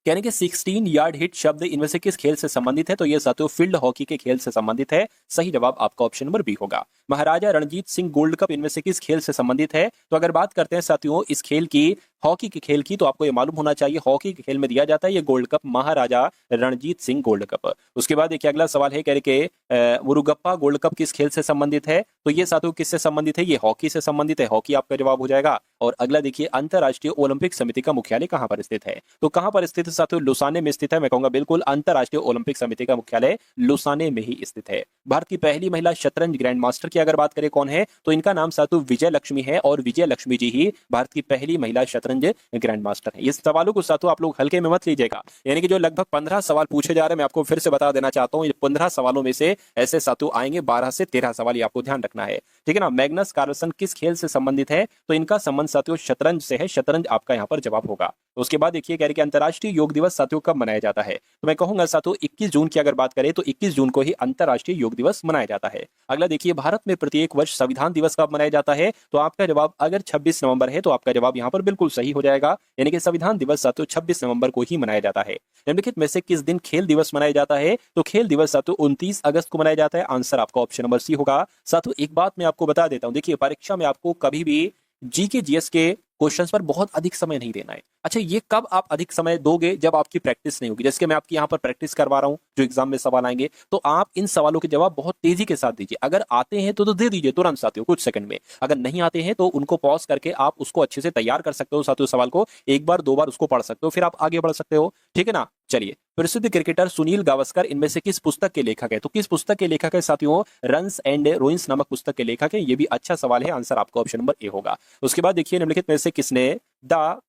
कहने के 16 यार्ड हिट शब्द इनमें से किस खेल से संबंधित है? तो ये साथियों फील्ड हॉकी के खेल से संबंधित है। सही जवाब आपका ऑप्शन नंबर बी होगा। महाराजा रणजीत सिंह गोल्ड कप इनमें से किस खेल से संबंधित है? तो अगर बात करते हैं साथियों इस खेल की, हॉकी के खेल की, तो आपको ये मालूम होना चाहिए हॉकी के खेल में दिया जाता है ये गोल्ड कप, महाराजा रणजीत सिंह गोल्ड कप। उसके बाद देखिए अगला सवाल है कह के मुरुगप्पा गोल्ड कप किस खेल से संबंधित है? तो ये साथियों किससे संबंधित है? ये हॉकी से संबंधित है। हॉकी आपका जवाब हो जाएगा। और अगला देखिए अंतरराष्ट्रीय ओलंपिक समिति का मुख्यालय कहां पर स्थित है? तो कहां पर स्थित है साथियों? लुसाने में स्थित है। मैं कहूंगा बिल्कुल अंतरराष्ट्रीय ओलंपिक समिति का मुख्यालय लुसाने में ही स्थित है। भारत की पहली महिला शतरंज ग्रैंड मास्टर की अगर बात करें कौन है? तो इनका नाम साथियों विजय लक्ष्मी है, और विजय लक्ष्मी जी ही भारत की पहली महिला शतरंज ग्रैंड मास्टर है। इस सवालों को साथियों आप लोग हल्के में मत लीजिएगा, यानी कि जो लगभग 15 सवाल पूछे जा रहे हैं मैं आपको फिर से बता देना चाहता हूं, ये 15 सवालों में से ऐसे साथियों आएंगे 12 से 13 सवाल, ये आपको ध्यान रखना है, ठीक है ना। मैग्नस कार्लसन किस खेल से संबंधित है? तो इनका संबंध साथियों शतरंज से है। शतरंज आपका यहाँ पर जवाब होगा। उसके बाद देखिए कह रहे कि अंतरराष्ट्रीय योग दिवस साथियों कब मनाया जाता है? तो मैं कहूंगा साथियों 21 जून की अगर बात करें तो 21 जून को ही अंतरराष्ट्रीय योग दिवस मनाया जाता है। अगला देखिए भारत में प्रत्येक वर्ष संविधान दिवस कब मनाया जाता है? तो आपका जवाब अगर 26 नवंबर है तो आपका जवाब यहाँ पर बिल्कुल सही हो जाएगा, यानी कि संविधान दिवस साथियों 26 नवंबर को ही मनाया जाता है। निम्नलिखित में से किस दिन खेल दिवस मनाया जाता है? तो खेल दिवस साथियों 29 अगस्त को मनाया जाता है। आंसर आपका ऑप्शन नंबर सी होगा। साथियों एक बात मैं आपको बता देता हूं, देखिए परीक्षा में आपको कभी भी जीके जीएस के क्वेश्चंस पर बहुत अधिक समय नहीं देना है। अच्छा ये कब आप अधिक समय दोगे? जब आपकी प्रैक्टिस नहीं होगी। जैसे कि मैं आपकी यहाँ पर प्रैक्टिस करवा रहा हूँ, जो एग्जाम में सवाल आएंगे तो आप इन सवालों के जवाब बहुत तेजी के साथ दीजिए। अगर आते हैं तो दे दीजिए तुरंत साथियों कुछ सेकंड में, अगर नहीं आते हैं तो उनको पॉज करके आप उसको अच्छे से तैयार कर सकते हो साथियों, सवाल को एक बार 2 बार उसको पढ़ सकते हो, फिर आप आगे बढ़ सकते हो, ठीक है ना। चलिए प्रसिद्ध क्रिकेटर सुनील गावस्कर इनमें से किस पुस्तक के लेखक है? तो किस पुस्तक के लेखक है साथियों? रन्स एंड रोइंस नामक पुस्तक के लेखक है। ये भी अच्छा सवाल है। आंसर आपका ऑप्शन नंबर ए होगा। उसके बाद देखिए निम्नलिखित में से किसने द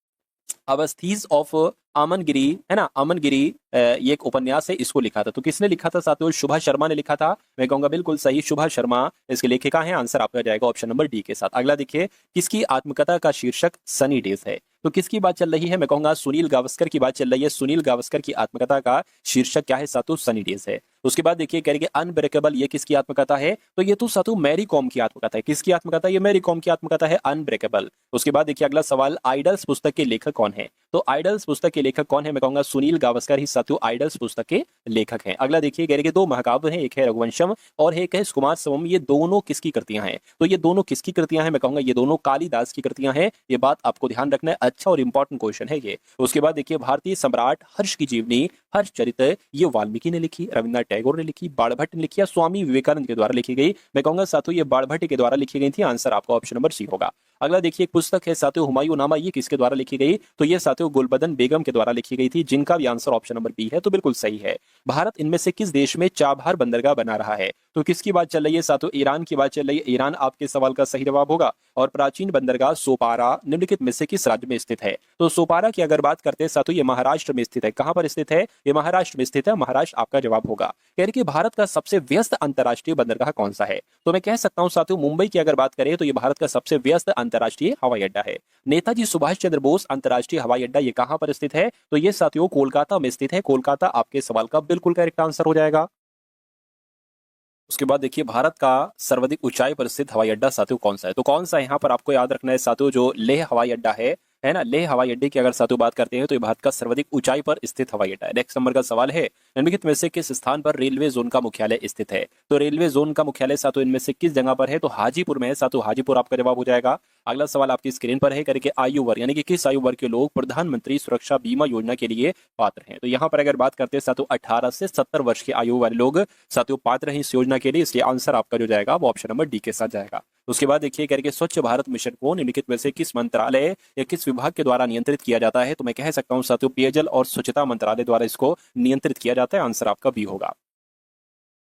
अवस्थीज ऑफ अमनगिरी, है ना, अमनगिरी ये एक उपन्यास है, इसको लिखा था। तो किसने लिखा था साथियों? शुभा शर्मा ने लिखा था। मैं कहूंगा बिल्कुल सही, शुभा शर्मा इसके लेखिका है। आंसर आपका जाएगा ऑप्शन नंबर डी के साथ। अगला देखिए किसकी आत्मकथा का शीर्षक सनी डेज है? तो किसकी बात चल रही है? मैं कहूंगा सुनील गावस्कर की बात चल रही है। सुनील गावस्कर की आत्मकथा का शीर्षक क्या है साथियों? सनी डेज है। उसके बाद देखिए कह रहे अनब्रेकेबल ये किसकी आत्मकथा है? तो ये तो साथियों मैरी कॉम की आत्मकथा है। किसकी आत्मकथा? ये मैरी कॉम की आत्मकथा है अनब्रेकेबल। उसके बाद देखिए अगला सवाल, आइडल्स पुस्तक के लेखक कौन है? तो आइडल्स पुस्तक के लेखक कौन है? मैं कहूंगा सुनील गावस्कर ही साथियों आइडल्स पुस्तक के लेखक हैं। अगला देखिए कह रहे 2 महाकाव्य हैं, एक है रघुवंशम और एक है कुमार संभवम। ये दोनों किसकी कृतियां हैं? तो ये दोनों किसकी कृतियां हैं? मैं कहूंगा ये दोनों कालिदास की कृतियां हैं। ये बात आपको ध्यान रखना है, अच्छा और इंपॉर्टेंट क्वेश्चन है ये। उसके बाद देखिए भारतीय सम्राट हर्ष की जीवनी, हर्षचरित, ये वाल्मीकि ने लिखी, रविन्द्रनाथ टैगोर ने लिखी, बाणभट्ट ने लिखी या स्वामी विवेकानंद के द्वारा लिखी गई? मैं कहूंगा साथियों ये बाणभट्ट के द्वारा लिखी गई थी। आंसर आपका ऑप्शन नंबर सी होगा। अगला देखिए एक पुस्तक है साथियों हुमायूंनामा, ये किसके द्वारा लिखी गई? तो ये साथियों गुलबदन बेगम के द्वारा लिखी गई थी, जिनका भी आंसर ऑप्शन नंबर बी है, तो बिल्कुल सही है। भारत इनमें से किस देश में चाबहार बंदरगाह बना रहा है? तो किसकी बात चल रही है साथियों? ईरान की बात चल रही है। ईरान आपके सवाल का सही जवाब होगा। और प्राचीन बंदरगाह सोपारा निम्नलिखित में से किस राज्य में स्थित है? तो सोपारा की अगर बात करते हैं साथियों, ये महाराष्ट्र में स्थित है। कहां पर स्थित है? ये महाराष्ट्र में स्थित है। महाराष्ट्र आपका जवाब होगा। कह रहे कि भारत का सबसे व्यस्त अंतर्राष्ट्रीय बंदरगाह कौन सा है? तो मैं कह सकता हूं साथियों मुंबई की अगर बात करें तो ये भारत का सबसे व्यस्त अंतर्राष्ट्रीय हवाई अड्डा है। नेताजी सुभाष चंद्र बोस अंतर्राष्ट्रीय हवाई अड्डा ये कहां पर स्थित है? तो ये साथियों कोलकाता में स्थित है। कोलकाता आपके सवाल का बिल्कुल करेक्ट आंसर हो जाएगा। उसके बाद देखिए भारत का सर्वाधिक ऊंचाई पर स्थित हवाई अड्डा साथियों कौन सा है? तो कौन सा यहाँ पर आपको याद रखना है साथियों, जो लेह हवाई अड्डा है ना, लेह हवाई अड्डे की अगर साथियों बात करते हैं तो ये भारत का सर्वाधिक ऊंचाई पर स्थित हवाई अड्डा है। नेक्स्ट नंबर का सवाल है निम्नलिखित में से किस स्थान पर रेलवे जोन का मुख्यालय स्थित है? तो रेलवे जोन का मुख्यालय साथियों इनमें से किस जगह पर है? तो हाजीपुर में है साथियों, हाजीपुर आपका जवाब हो जाएगा। अगला सवाल आपकी स्क्रीन पर है करके आयु वर्ग यानी कि किस आयु वर्ग के लोग प्रधानमंत्री सुरक्षा बीमा योजना के लिए पात्र हैं? तो यहाँ पर अगर बात करते हैं साथियों 18 से 70 वर्ष की आयु वाले लोग साथियों पात्र हैं इस योजना के लिए, इसलिए आंसर आपका जो जाएगा वो ऑप्शन नंबर डी के साथ जाएगा। उसके बाद देखिए करके स्वच्छ भारत मिशन को निम्नलिखित में से किस मंत्रालय या किस विभाग के द्वारा नियंत्रित किया जाता है? तो मैं कह सकता हूं साथियों पेयजल और स्वच्छता मंत्रालय द्वारा इसको नियंत्रित किया जाता है। आंसर आपका बी होगा।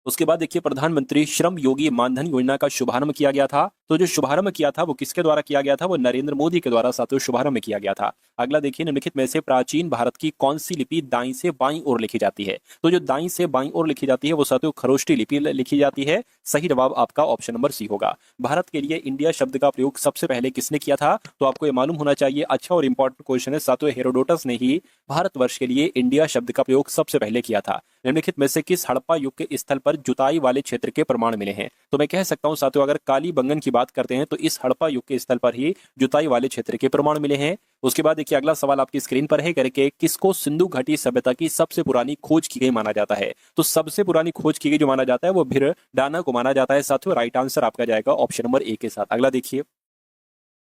उसके बाद देखिए प्रधानमंत्री श्रम योगी मानधन योजना का शुभारंभ किया गया था। तो जो शुभारंभ किया था वो किसके द्वारा किया गया था? वो नरेंद्र मोदी के द्वारा साथियों शुभारंभ किया गया था। अगला देखिए निम्नलिखित में से प्राचीन भारत की कौन सी लिपि दाईं से बाईं ओर लिखी जाती है? तो जो दाईं से बाईं ओर लिखी जाती है वो साथियों खरोष्टी लिपि लिखी जाती है। सही जवाब आपका ऑप्शन नंबर सी होगा। भारत के लिए इंडिया शब्द का प्रयोग सबसे पहले किसने किया था? तो आपको ये मालूम होना चाहिए, अच्छा और इंपॉर्टेंट क्वेश्चन है साथियों, हेरोडोटस ने ही भारतवर्ष के लिए इंडिया शब्द का प्रयोग सबसे पहले किया था। निम्नलिखित में से किस हड़प्पा युग के स्थल पर जुताई वाले क्षेत्र के प्रमाण मिले हैं? तो मैं कह सकता हूं साथियों अगर कालीबंगन की बात करते हैं तो इस हड़प्पा युग के स्थल पर ही जुताई वाले क्षेत्र के प्रमाण मिले हैं। उसके बाद देखिए अगला सवाल आपकी स्क्रीन पर है करके किसको सिंधु घाटी सभ्यता की सबसे पुरानी खोज की गई माना जाता है? तो सबसे पुरानी खोज की गई जो माना जाता है वो भिर डाना को माना जाता है साथियों। राइट आंसर आपका जाएगा ऑप्शन नंबर ए के साथ। अगला देखिए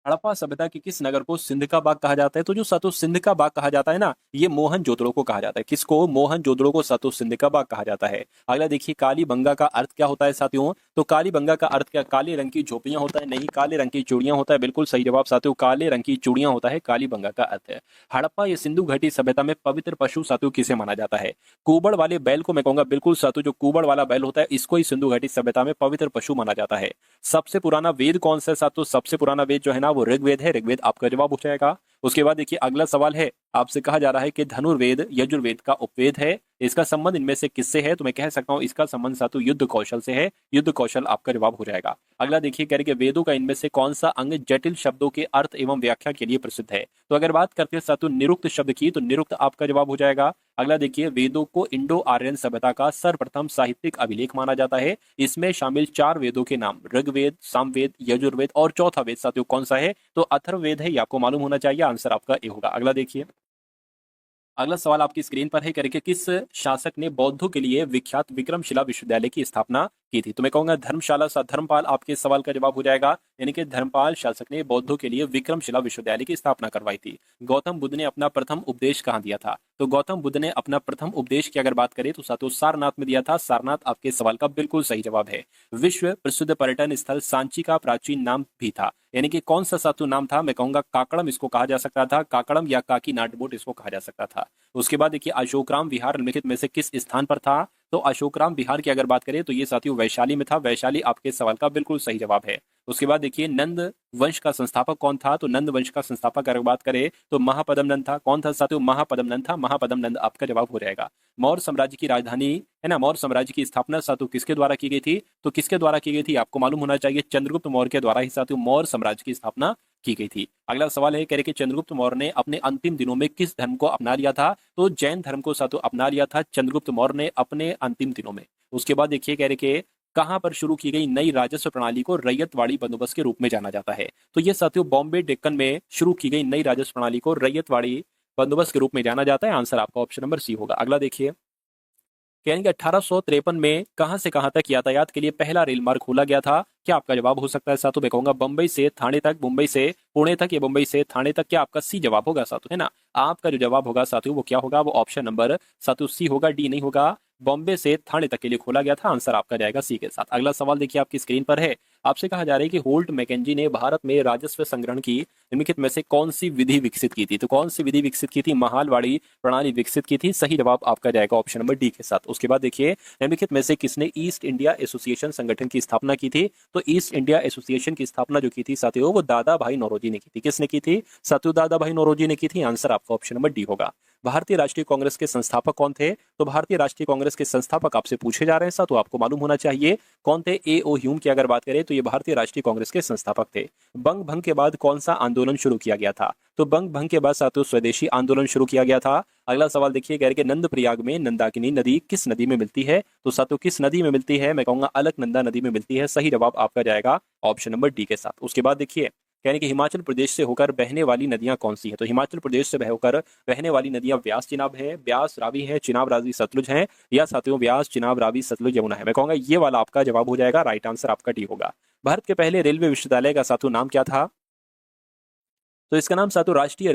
हड़प्पा सभ्यता के किस नगर को सिंध का बाग कहा जाता है? तो जो सातो सिंध का बाग कहा जाता है ना, ये मोहनजोदड़ो को कहा जाता है। किसको? मोहनजोदड़ो को सातो सिंध का बाग कहा जाता है। अगला देखिए कालीबंगा का अर्थ क्या होता है साथियों? तो कालीबंगा का अर्थ क्या? काले रंग की झोपड़ियां होता है? नहीं, काले रंग की चूड़ियां होता है। बिल्कुल सही जवाब साथियों, काले रंग की चूड़ियां होता है कालीबंगा का अर्थ है। हड़प्पा या सिंधु घाटी सभ्यता में पवित्र पशु साथियों किसे माना जाता है? कुबड़ वाले बैल को मैं कहूंगा बिल्कुल साथियों, जो कुबड़ वाला बैल होता है इसको ही सिंधु घाटी सभ्यता में पवित्र पशु माना जाता है। सबसे पुराना वेद कौन सा है साथियों? सबसे पुराना वेद जो है ना वो ऋग्वेद है। ऋग्वेद आपका जवाब हो जाएगा। उसके बाद देखिए अगला सवाल है, आपसे कहा जा रहा है कि धनुर्वेद यजुर्वेद का उपवेद है, इसका संबंध इनमें से किससे है? तो मैं कह सकता हूं इसका संबंध साथियों युद्ध कौशल से है। युद्ध कौशल आपका जवाब हो जाएगा। अगला देखिए कह रहे कि वेदों का इनमें से कौन सा अंग जटिल शब्दों के अर्थ एवं व्याख्या के लिए प्रसिद्ध है? तो अगर बात करते हैं साथियों निरुक्त शब्द की तो निरुक्त आपका जवाब हो जाएगा। अगला देखिए वेदों को इंडो आर्यन सभ्यता का सर्वप्रथम साहित्यिक अभिलेख माना जाता है। इसमें शामिल 4 वेदों के नाम ऋग्वेद, सामवेद, यजुर्वेद और चौथा वेद साथियों कौन सा है? तो अथर्ववेद है, ये आपको मालूम होना चाहिए। आंसर आपका ए होगा। अगला देखिए अगला सवाल आपकी स्क्रीन पर है करके किस शासक ने बौद्धों के लिए विख्यात विक्रमशिला विश्वविद्यालय की स्थापना की थी? तो मैं कहूंगा धर्मशाला सा धर्मपाल आपके सवाल का जवाब हो जाएगा। यानी कि धर्मपाल शासक ने बौद्धों के लिए विक्रमशिला विश्वविद्यालय की स्थापना करवाई थी। गौतम बुद्ध ने अपना प्रथम उपदेश कहाँ दिया था? तो गौतम बुद्ध ने अपना प्रथम उपदेश की अगर बात करें तो साथियों सारनाथ में दिया था। सारनाथ आपके सवाल का बिल्कुल सही जवाब है। विश्व प्रसिद्ध पर्यटन स्थल सांची का प्राचीन नाम भी था, यानी कि कौन सा सातु नाम था? मैं कहूंगा काकड़म इसको कहा जा सकता था, काकड़म या काकी नाटबोट इसको कहा जा सकता था। उसके बाद देखिए अशोकराम विहार निम्नलिखित में से किस स्थान पर था? तो अशोकराम विहार की अगर बात करें तो ये साथियों वैशाली में था। वैशाली आपके सवाल का बिल्कुल सही जवाब है। उसके बाद देखिए नंद वंश का संस्थापक कौन था? तो नंद वंश का संस्थापक अगर बात करें तो महापद्म नंद था। कौन था साथियों? महापद्म नंद था। महापद्म नंद आपका जवाब हो जाएगा। मौर्य साम्राज्य की राजधानी है ना, मौर्य साम्राज्य की स्थापना साथियों किसके द्वारा की गई थी? तो किसके द्वारा की गई थी आपको मालूम होना चाहिए, चंद्रगुप्त मौर्य के द्वारा ही साथियों मौर्य साम्राज्य की स्थापना की गई थी। अगला सवाल है कह रहे कि चंद्रगुप्त मौर्य ने अपने अंतिम दिनों में किस धर्म को अपना लिया था? तो जैन धर्म को साथियों अपना लिया था चंद्रगुप्त मौर्य ने अपने अंतिम दिनों में। उसके बाद देखिए कह रहे कि कहां पर शुरू की गई नई राजस्व प्रणाली को रैयतवाड़ी बंदोबस्त के रूप में जाना जाता है? तो ये साथियों बॉम्बे डेक्कन में शुरू की गई नई राजस्व प्रणाली को रैयतवाड़ी बंदोबस्त के रूप में जाना जाता है। आंसर आपका ऑप्शन नंबर सी होगा। अगला देखिए कहेंगे 1853 में कहां से कहां तक यातायात के लिए पहला रेल मार्ग खोला गया था? क्या आपका जवाब हो सकता है साथों? मैं कहूंगा बंबई से थाने तक, मुंबई से पुणे तक या मुंबई से थाने तक। क्या आपका सी जवाब होगा साथों? है ना, आपका जो जवाब होगा साथियों वो क्या होगा? वो ऑप्शन नंबर साथियों सी होगा, डी नहीं होगा। बॉम्बे से थाने तक के लिए खोला गया था। आंसर आपका जाएगा सी के साथ। अगला सवाल देखिए आपकी स्क्रीन पर है। आपसे कहा जा रहा है कि होल्ट मैकेंजी ने भारत में राजस्व संग्रहण की निम्नलिखित में से कौन सी विधि विकसित की थी? तो कौन सी विधि विकसित की थी? महालवाड़ी प्रणाली विकसित की थी। सही जवाब आपका जाएगा ऑप्शन नंबर डी के साथ। उसके बाद देखिए निम्नलिखित में से किसने ईस्ट इंडिया एसोसिएशन संगठन की स्थापना की थी? तो ईस्ट इंडिया एसोसिएशन की स्थापना जो की थी साथियों, वो दादा भाई नौरोजी ने की थी। किसने की थी साथियों? दादा भाई नौरोजी ने की थी। आंसर आपका ऑप्शन नंबर डी होगा। भारतीय राष्ट्रीय कांग्रेस के संस्थापक कौन थे? तो भारतीय राष्ट्रीय कांग्रेस के संस्थापक आपसे पूछे जा रहे हैं साथियों, आपको मालूम होना चाहिए कौन थे। ए ओ ह्यूम की अगर बात करें तो ये भारतीय राष्ट्रीय कांग्रेस के संस्थापक थे। बंग भंग के बाद कौन सा आंदोलन शुरू किया गया था? तो बंग भंग के बाद साथियों स्वदेशी आंदोलन शुरू किया गया था। अगला सवाल देखिए, कह रहे कि नंद प्रयाग में नंदाकिनी नदी किस नदी में मिलती है? तो साथियों किस नदी में मिलती है? मैं कहूंगा अलकनंदा नदी में मिलती है। सही जवाब आपका जाएगा ऑप्शन नंबर डी के साथ। उसके बाद देखिए यानी कि हिमाचल प्रदेश से होकर बहने वाली नदियां कौन सी है? तो हिमाचल प्रदेश से होकर बहने वाली नदियां व्यास चिनाब है, व्यास रावी है, चिनाब रावी सतलुज है, या साथियों व्यास चिनाब रावी सतलुज यमुना है? मैं कहूंगा ये वाला आपका जवाब हो जाएगा। राइट आंसर आपका डी होगा। भारत के पहले रेलवे विश्वविद्यालय का साथियों नाम क्या था? तो इसका नाम साथियों राष्ट्रीय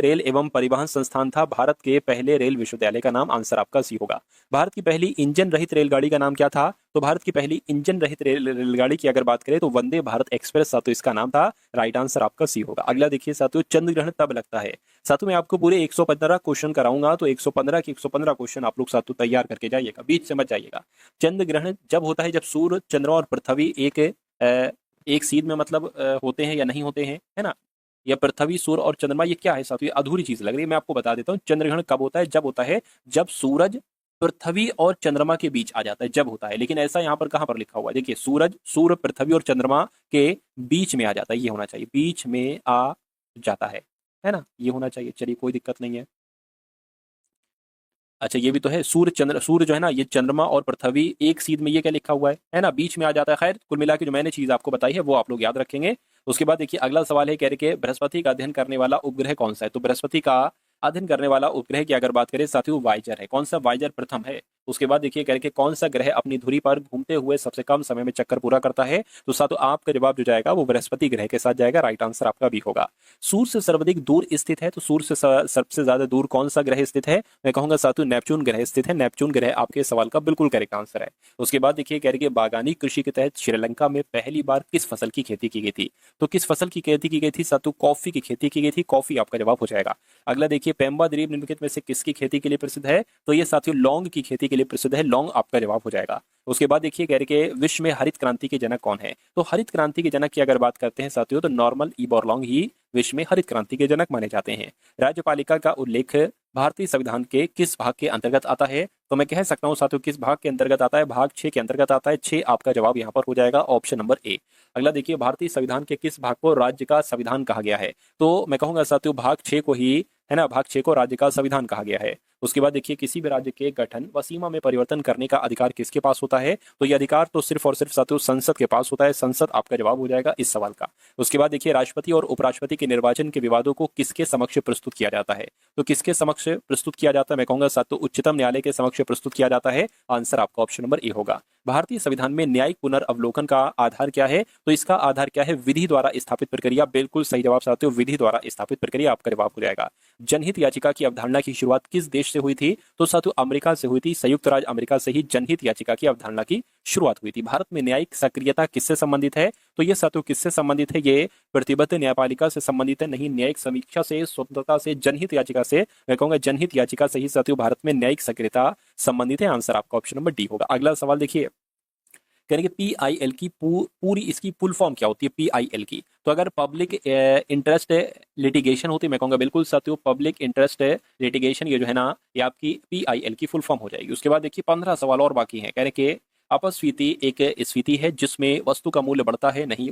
रेल एवं परिवहन संस्थान था। भारत के पहले रेल विश्वविद्यालय का नाम आंसर आपका सी होगा। भारत की पहली इंजन रहित रेलगाड़ी का नाम क्या था? तो भारत की पहली इंजन रहित रेलगाड़ी की अगर बात करें तो वंदे भारत एक्सप्रेस साथियों इसका नाम था। राइट आंसर आपका सी होगा। अगला देखिए साथियों, चंद्र ग्रहण तब लगता है। साथियों मैं आपको पूरे 115 क्वेश्चन कराऊंगा, तो 115 के 115 क्वेश्चन आप लोग साथियों तैयार करके जाइएगा, बीच से मत जाइएगा। चंद्र ग्रहण जब होता है जब सूर्य, चंद्रमा और पृथ्वी एक सीध में मतलब होते हैं या नहीं होते हैं, है ना? या पृथ्वी, सूर्य और चंद्रमा, ये क्या है साथियों? अधूरी चीज लग रही है। मैं आपको बता देता हूँ चंद्रग्रहण कब होता है। जब होता है जब सूरज पृथ्वी और चंद्रमा के बीच आ जाता है, जब होता है। लेकिन ऐसा यहाँ पर कहाँ पर लिखा हुआ है? देखिए सूर्य पृथ्वी और चंद्रमा के बीच में आ जाता है, ये होना चाहिए, बीच में आ जाता है ना? ये होना चाहिए। चलिए कोई दिक्कत नहीं है। अच्छा ये भी तो है, सूर्य जो है ना, ये चंद्रमा और पृथ्वी एक सीध में, ये क्या लिखा हुआ है ना? बीच में आ जाता है। खैर कुल मिला के जो मैंने चीज आपको बताई है वो आप लोग याद रखेंगे। उसके बाद देखिए अगला सवाल है, कह रहे कि बृहस्पति का अध्ययन करने वाला उपग्रह कौन सा है? तो बृहस्पति का अध्ययन करने वाला उपग्रह की अगर बात करें साथियों, वाइजर है। कौन सा? वाइजर प्रथम है। उसके बाद देखिए कह रहे कि कौन सा ग्रह अपनी धुरी पर घूमते हुए सबसे कम समय में चक्कर पूरा करता है? तो साथियों आपका जवाब जो जाएगा वो बृहस्पति ग्रह के साथ जाएगा। राइट आंसर आपका भी होगा। सूर्य से सर्वाधिक दूर स्थित है, तो सूर्य से सबसे ज्यादा दूर कौन सा ग्रह स्थित है? मैं कहूंगा साथियों नेपच्यून ग्रह स्थित है। नेपच्यून ग्रह आपके सवाल का बिल्कुल करेक्ट आंसर है। उसके बाद देखिए कह रहे कि बागानी कृषि के तहत श्रीलंका में पहली बार किस फसल की खेती की गई थी? तो किस फसल की खेती की गई थी साथियों? कॉफी की खेती की गई थी। कॉफी आपका जवाब हो जाएगा। अगला देखिए पेम्बा द्वीप निम्नलिखित में से किसकी खेती के लिए प्रसिद्ध है? तो ये साथियों लौंग की खेती के लिए प्रसिद्ध है। लौंग आपका जवाब हो जाएगा। उसके बाद देखिए कह रहे कि विश्व में हरित क्रांति के जनक कौन है? तो हरित क्रांति के जनक की अगर बात करते हैं साथियों, तो नॉर्मन ई बोरलॉन्ग ही विश्व में हरित क्रांति के जनक माने जाते हैं। राज्यपालिका का उल्लेख भारतीय संविधान के किस भाग के अंतर्गत आता है? तो मैं कह सकता हूं साथियों किस भाग के अंतर्गत आता है? भाग 6 के अंतर्गत आता है। 6 आपका जवाब यहाँ पर हो जाएगा ऑप्शन नंबर ए। अगला देखिए भारतीय संविधान के किस भाग को राज्य का संविधान कहा गया है? तो मैं कहूंगा साथियों भाग 6 को ही, है ना, भाग 6 को राज्य का संविधान कहा गया है। उसके बाद देखिए किसी भी राज्य के गठन व सीमा में परिवर्तन करने का अधिकार किसके पास होता है? तो ये अधिकार तो सिर्फ और सिर्फ साथियों संसद के पास होता है। संसद आपका जवाब हो जाएगा इस सवाल का। उसके बाद देखिए राष्ट्रपति और उपराष्ट्रपति के निर्वाचन के विवादों को किसके समक्ष प्रस्तुत किया जाता है? तो किसके समक्ष प्रस्तुत किया जाता है? मैं कहूंगा साथियों उच्चतम न्यायालय के समक्ष प्रस्तुत किया जाता है। आंसर आपका ऑप्शन नंबर ए होगा। भारतीय संविधान में न्यायिक पुनर्वलोकन का आधार क्या है? तो इसका आधार क्या है? विधि द्वारा स्थापित प्रक्रिया। बिल्कुल सही जवाब साथियों, विधि द्वारा स्थापित प्रक्रिया आपका जवाब हो जाएगा। जनहित याचिका की अवधारणा की शुरुआत किस देश से हुई थी? तो साथियों अमेरिका से हुई थी। संयुक्त राज्य अमेरिका से ही जनहित याचिका की अवधारणा की शुरुआत हुई थी। भारत में न्यायिक सक्रियता किससे संबंधित है? तो ये साथियों किससे संबंधित है? ये प्रतिबद्ध न्यायपालिका से संबंधित है, नहीं न्यायिक समीक्षा से, स्वतंत्रता से, जनहित याचिका से। मैं कहूंगा जनहित याचिका से ही साथियों भारत में न्यायिक सक्रियता संबंधित है। आंसर आपका ऑप्शन नंबर डी होगा। अगला सवाल देखिए, करेंगे PIL की पूरी इसकी फुल फॉर्म क्या होती है? PIL की तो अगर पब्लिक इंटरेस्ट लिटिगेशन होती है, मैं कहूंगा बिल्कुल साथियों पब्लिक इंटरेस्ट लिटिगेशन, ये जो है ना ये आपकी PIL की फुल फॉर्म हो जाएगी। उसके बाद देखिए 15 सवाल और बाकी हैं। कह रहे कि अपस्फीति एक स्फीति है जिसमें वस्तु का मूल्य बढ़ता है, नहीं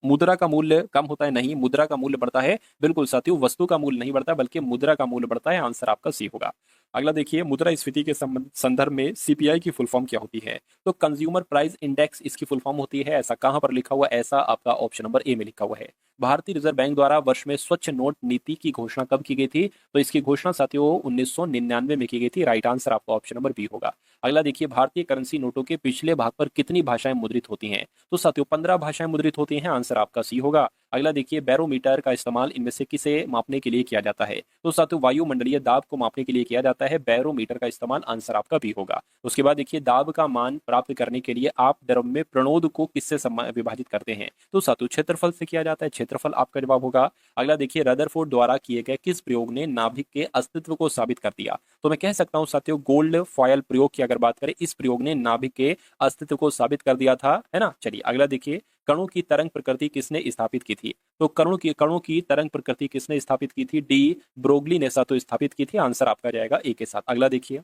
मुद्रा का मूल्य कम होता है, नहीं मुद्रा का मूल्य बढ़ता है। बिल्कुल साथियों वस्तु का मूल्य नहीं बढ़ता बल्कि मुद्रा का मूल्य बढ़ता है। आंसर आपका सी होगा। अगला देखिए मुद्रास्फीति के संदर्भ में CPI की फुल फॉर्म क्या होती है? तो कंज्यूमर प्राइस इंडेक्स इसकी फुल फॉर्म होती है। ऐसा कहां पर लिखा हुआ? ऐसा आपका ऑप्शन नंबर ए में लिखा हुआ है। भारतीय रिजर्व बैंक द्वारा वर्ष में स्वच्छ नोट नीति की घोषणा कब की गई थी? तो इसकी घोषणा साथियों 1999 में की गई थी। राइट आंसर आपका ऑप्शन नंबर बी होगा। अगला देखिए भारतीय करेंसी नोटों के पिछले भाग पर कितनी भाषाएं मुद्रित होती हैं? तो साथियों 15 भाषाएं मुद्रित होती हैं। आंसर आपका सी होगा। अगला देखिए बैरोमीटर का इस्तेमाल इनमें से किसे मापने के लिए किया जाता है? तो साथियों वायुमंडलीय दाब को मापने के लिए किया जाता है बैरोमीटर का इस्तेमाल, आंसर आपका भी होगा। उसके बाद देखिए दाब का मान प्राप्त करने के लिए आप द्रव में प्रणोद को किससे विभाजित करते हैं? तो साथियों क्षेत्रफल से किया जाता है, क्षेत्रफल आपका जवाब होगा। अगला देखिए रदरफोर्ड द्वारा किए गए किस प्रयोग ने नाभिक के अस्तित्व को साबित कर दिया? तो मैं कह सकता हूं साथियों गोल्ड फॉयल प्रयोग की अगर बात करें, इस प्रयोग ने नाभिक के अस्तित्व को साबित कर दिया था, है ना। चलिए अगला देखिए कणों की तरंग प्रकृति किसने स्थापित की थी? तो कणों की तरंग प्रकृति किसने स्थापित की थी? डी ब्रोगली ने साथियों स्थापित की थी, आंसर आपका जाएगा ए के साथ। अगला देखिए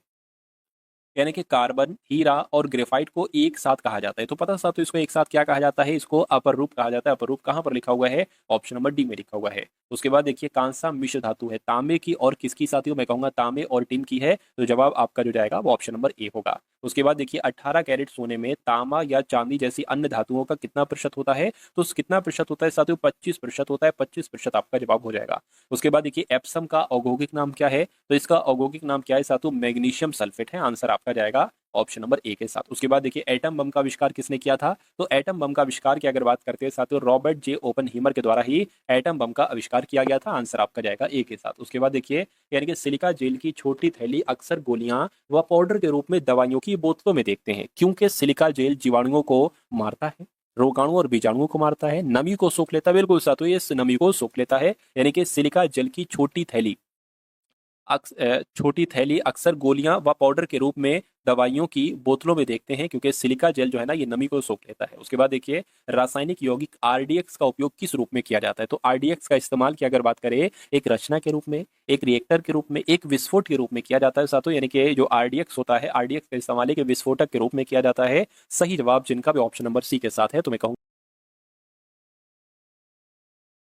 यानी कि कार्बन, हीरा और ग्रेफाइट को एक साथ कहा जाता है। तो पता साथियों इसको एक साथ क्या कहा जाता है? इसको अपर रूप कहा जाता है। अपर रूप कहाँ पर लिखा हुआ है? ऑप्शन नंबर डी में लिखा हुआ है। उसके बाद देखिए कांसा मिश्र धातु है, तांबे की और किसकी साथियों? मैं कहूंगा तांबे और टिन की है। तो जवाब आपका जो जाएगा वो ऑप्शन नंबर ए होगा। उसके बाद देखिए 18 कैरेट सोने में तांबा या चांदी जैसी अन्य धातुओं का कितना प्रतिशत होता है? तो कितना प्रतिशत होता है साथियों? 25% होता है। 25% आपका जवाब हो जाएगा। उसके बाद देखिए एप्सम का औद्योगिक नाम क्या है? तो इसका औद्योगिक नाम क्या है साथियों? मैग्नीशियम सल्फेट है, आंसर आपका जाएगा ऑप्शन नंबर ए के साथ। उसके बाद देखिए एटम बम का आविष्कार किसने किया था? तो एटम बम का आविष्कार की अगर बात करते हैं साथियों रॉबर्ट जे ओपनहीमर के द्वारा ही एटम बम का आविष्कार किया गया था, आंसर आपका जाएगा ए के साथ। उसके बाद देखिए यानी कि सिलिका जेल की छोटी थैली अक्सर गोलियां व पाउडर के रूप में दवाइयों की बोतलों में देखते हैं, क्योंकि सिलिका जेल जीवाणुओं को मारता है, रोगाणु और बीजाणुओं को मारता है, नमी को सोख लेता है। बिल्कुल साथियों ये नमी को सोख लेता है, यानी कि सिलिका जेल की छोटी थैली अक्सर गोलियां व पाउडर के रूप में दवाइयों की बोतलों में देखते हैं, क्योंकि सिलिका जेल जो है ना ये नमी को सोख लेता है। उसके बाद देखिए रासायनिक यौगिक आरडीएक्स का उपयोग किस रूप में किया जाता है? तो आरडीएक्स का इस्तेमाल की अगर बात करें एक रचना के रूप में, एक रिएक्टर के रूप में, एक विस्फोट के रूप में किया जाता है साथियों। यानी कि जो आरडीएक्स होता है, आरडीएक्स का इस्तेमाल एक विस्फोटक के रूप में किया जाता है। सही जवाब जिनका भी ऑप्शन नंबर सी के साथ है, तो मैं कहूँ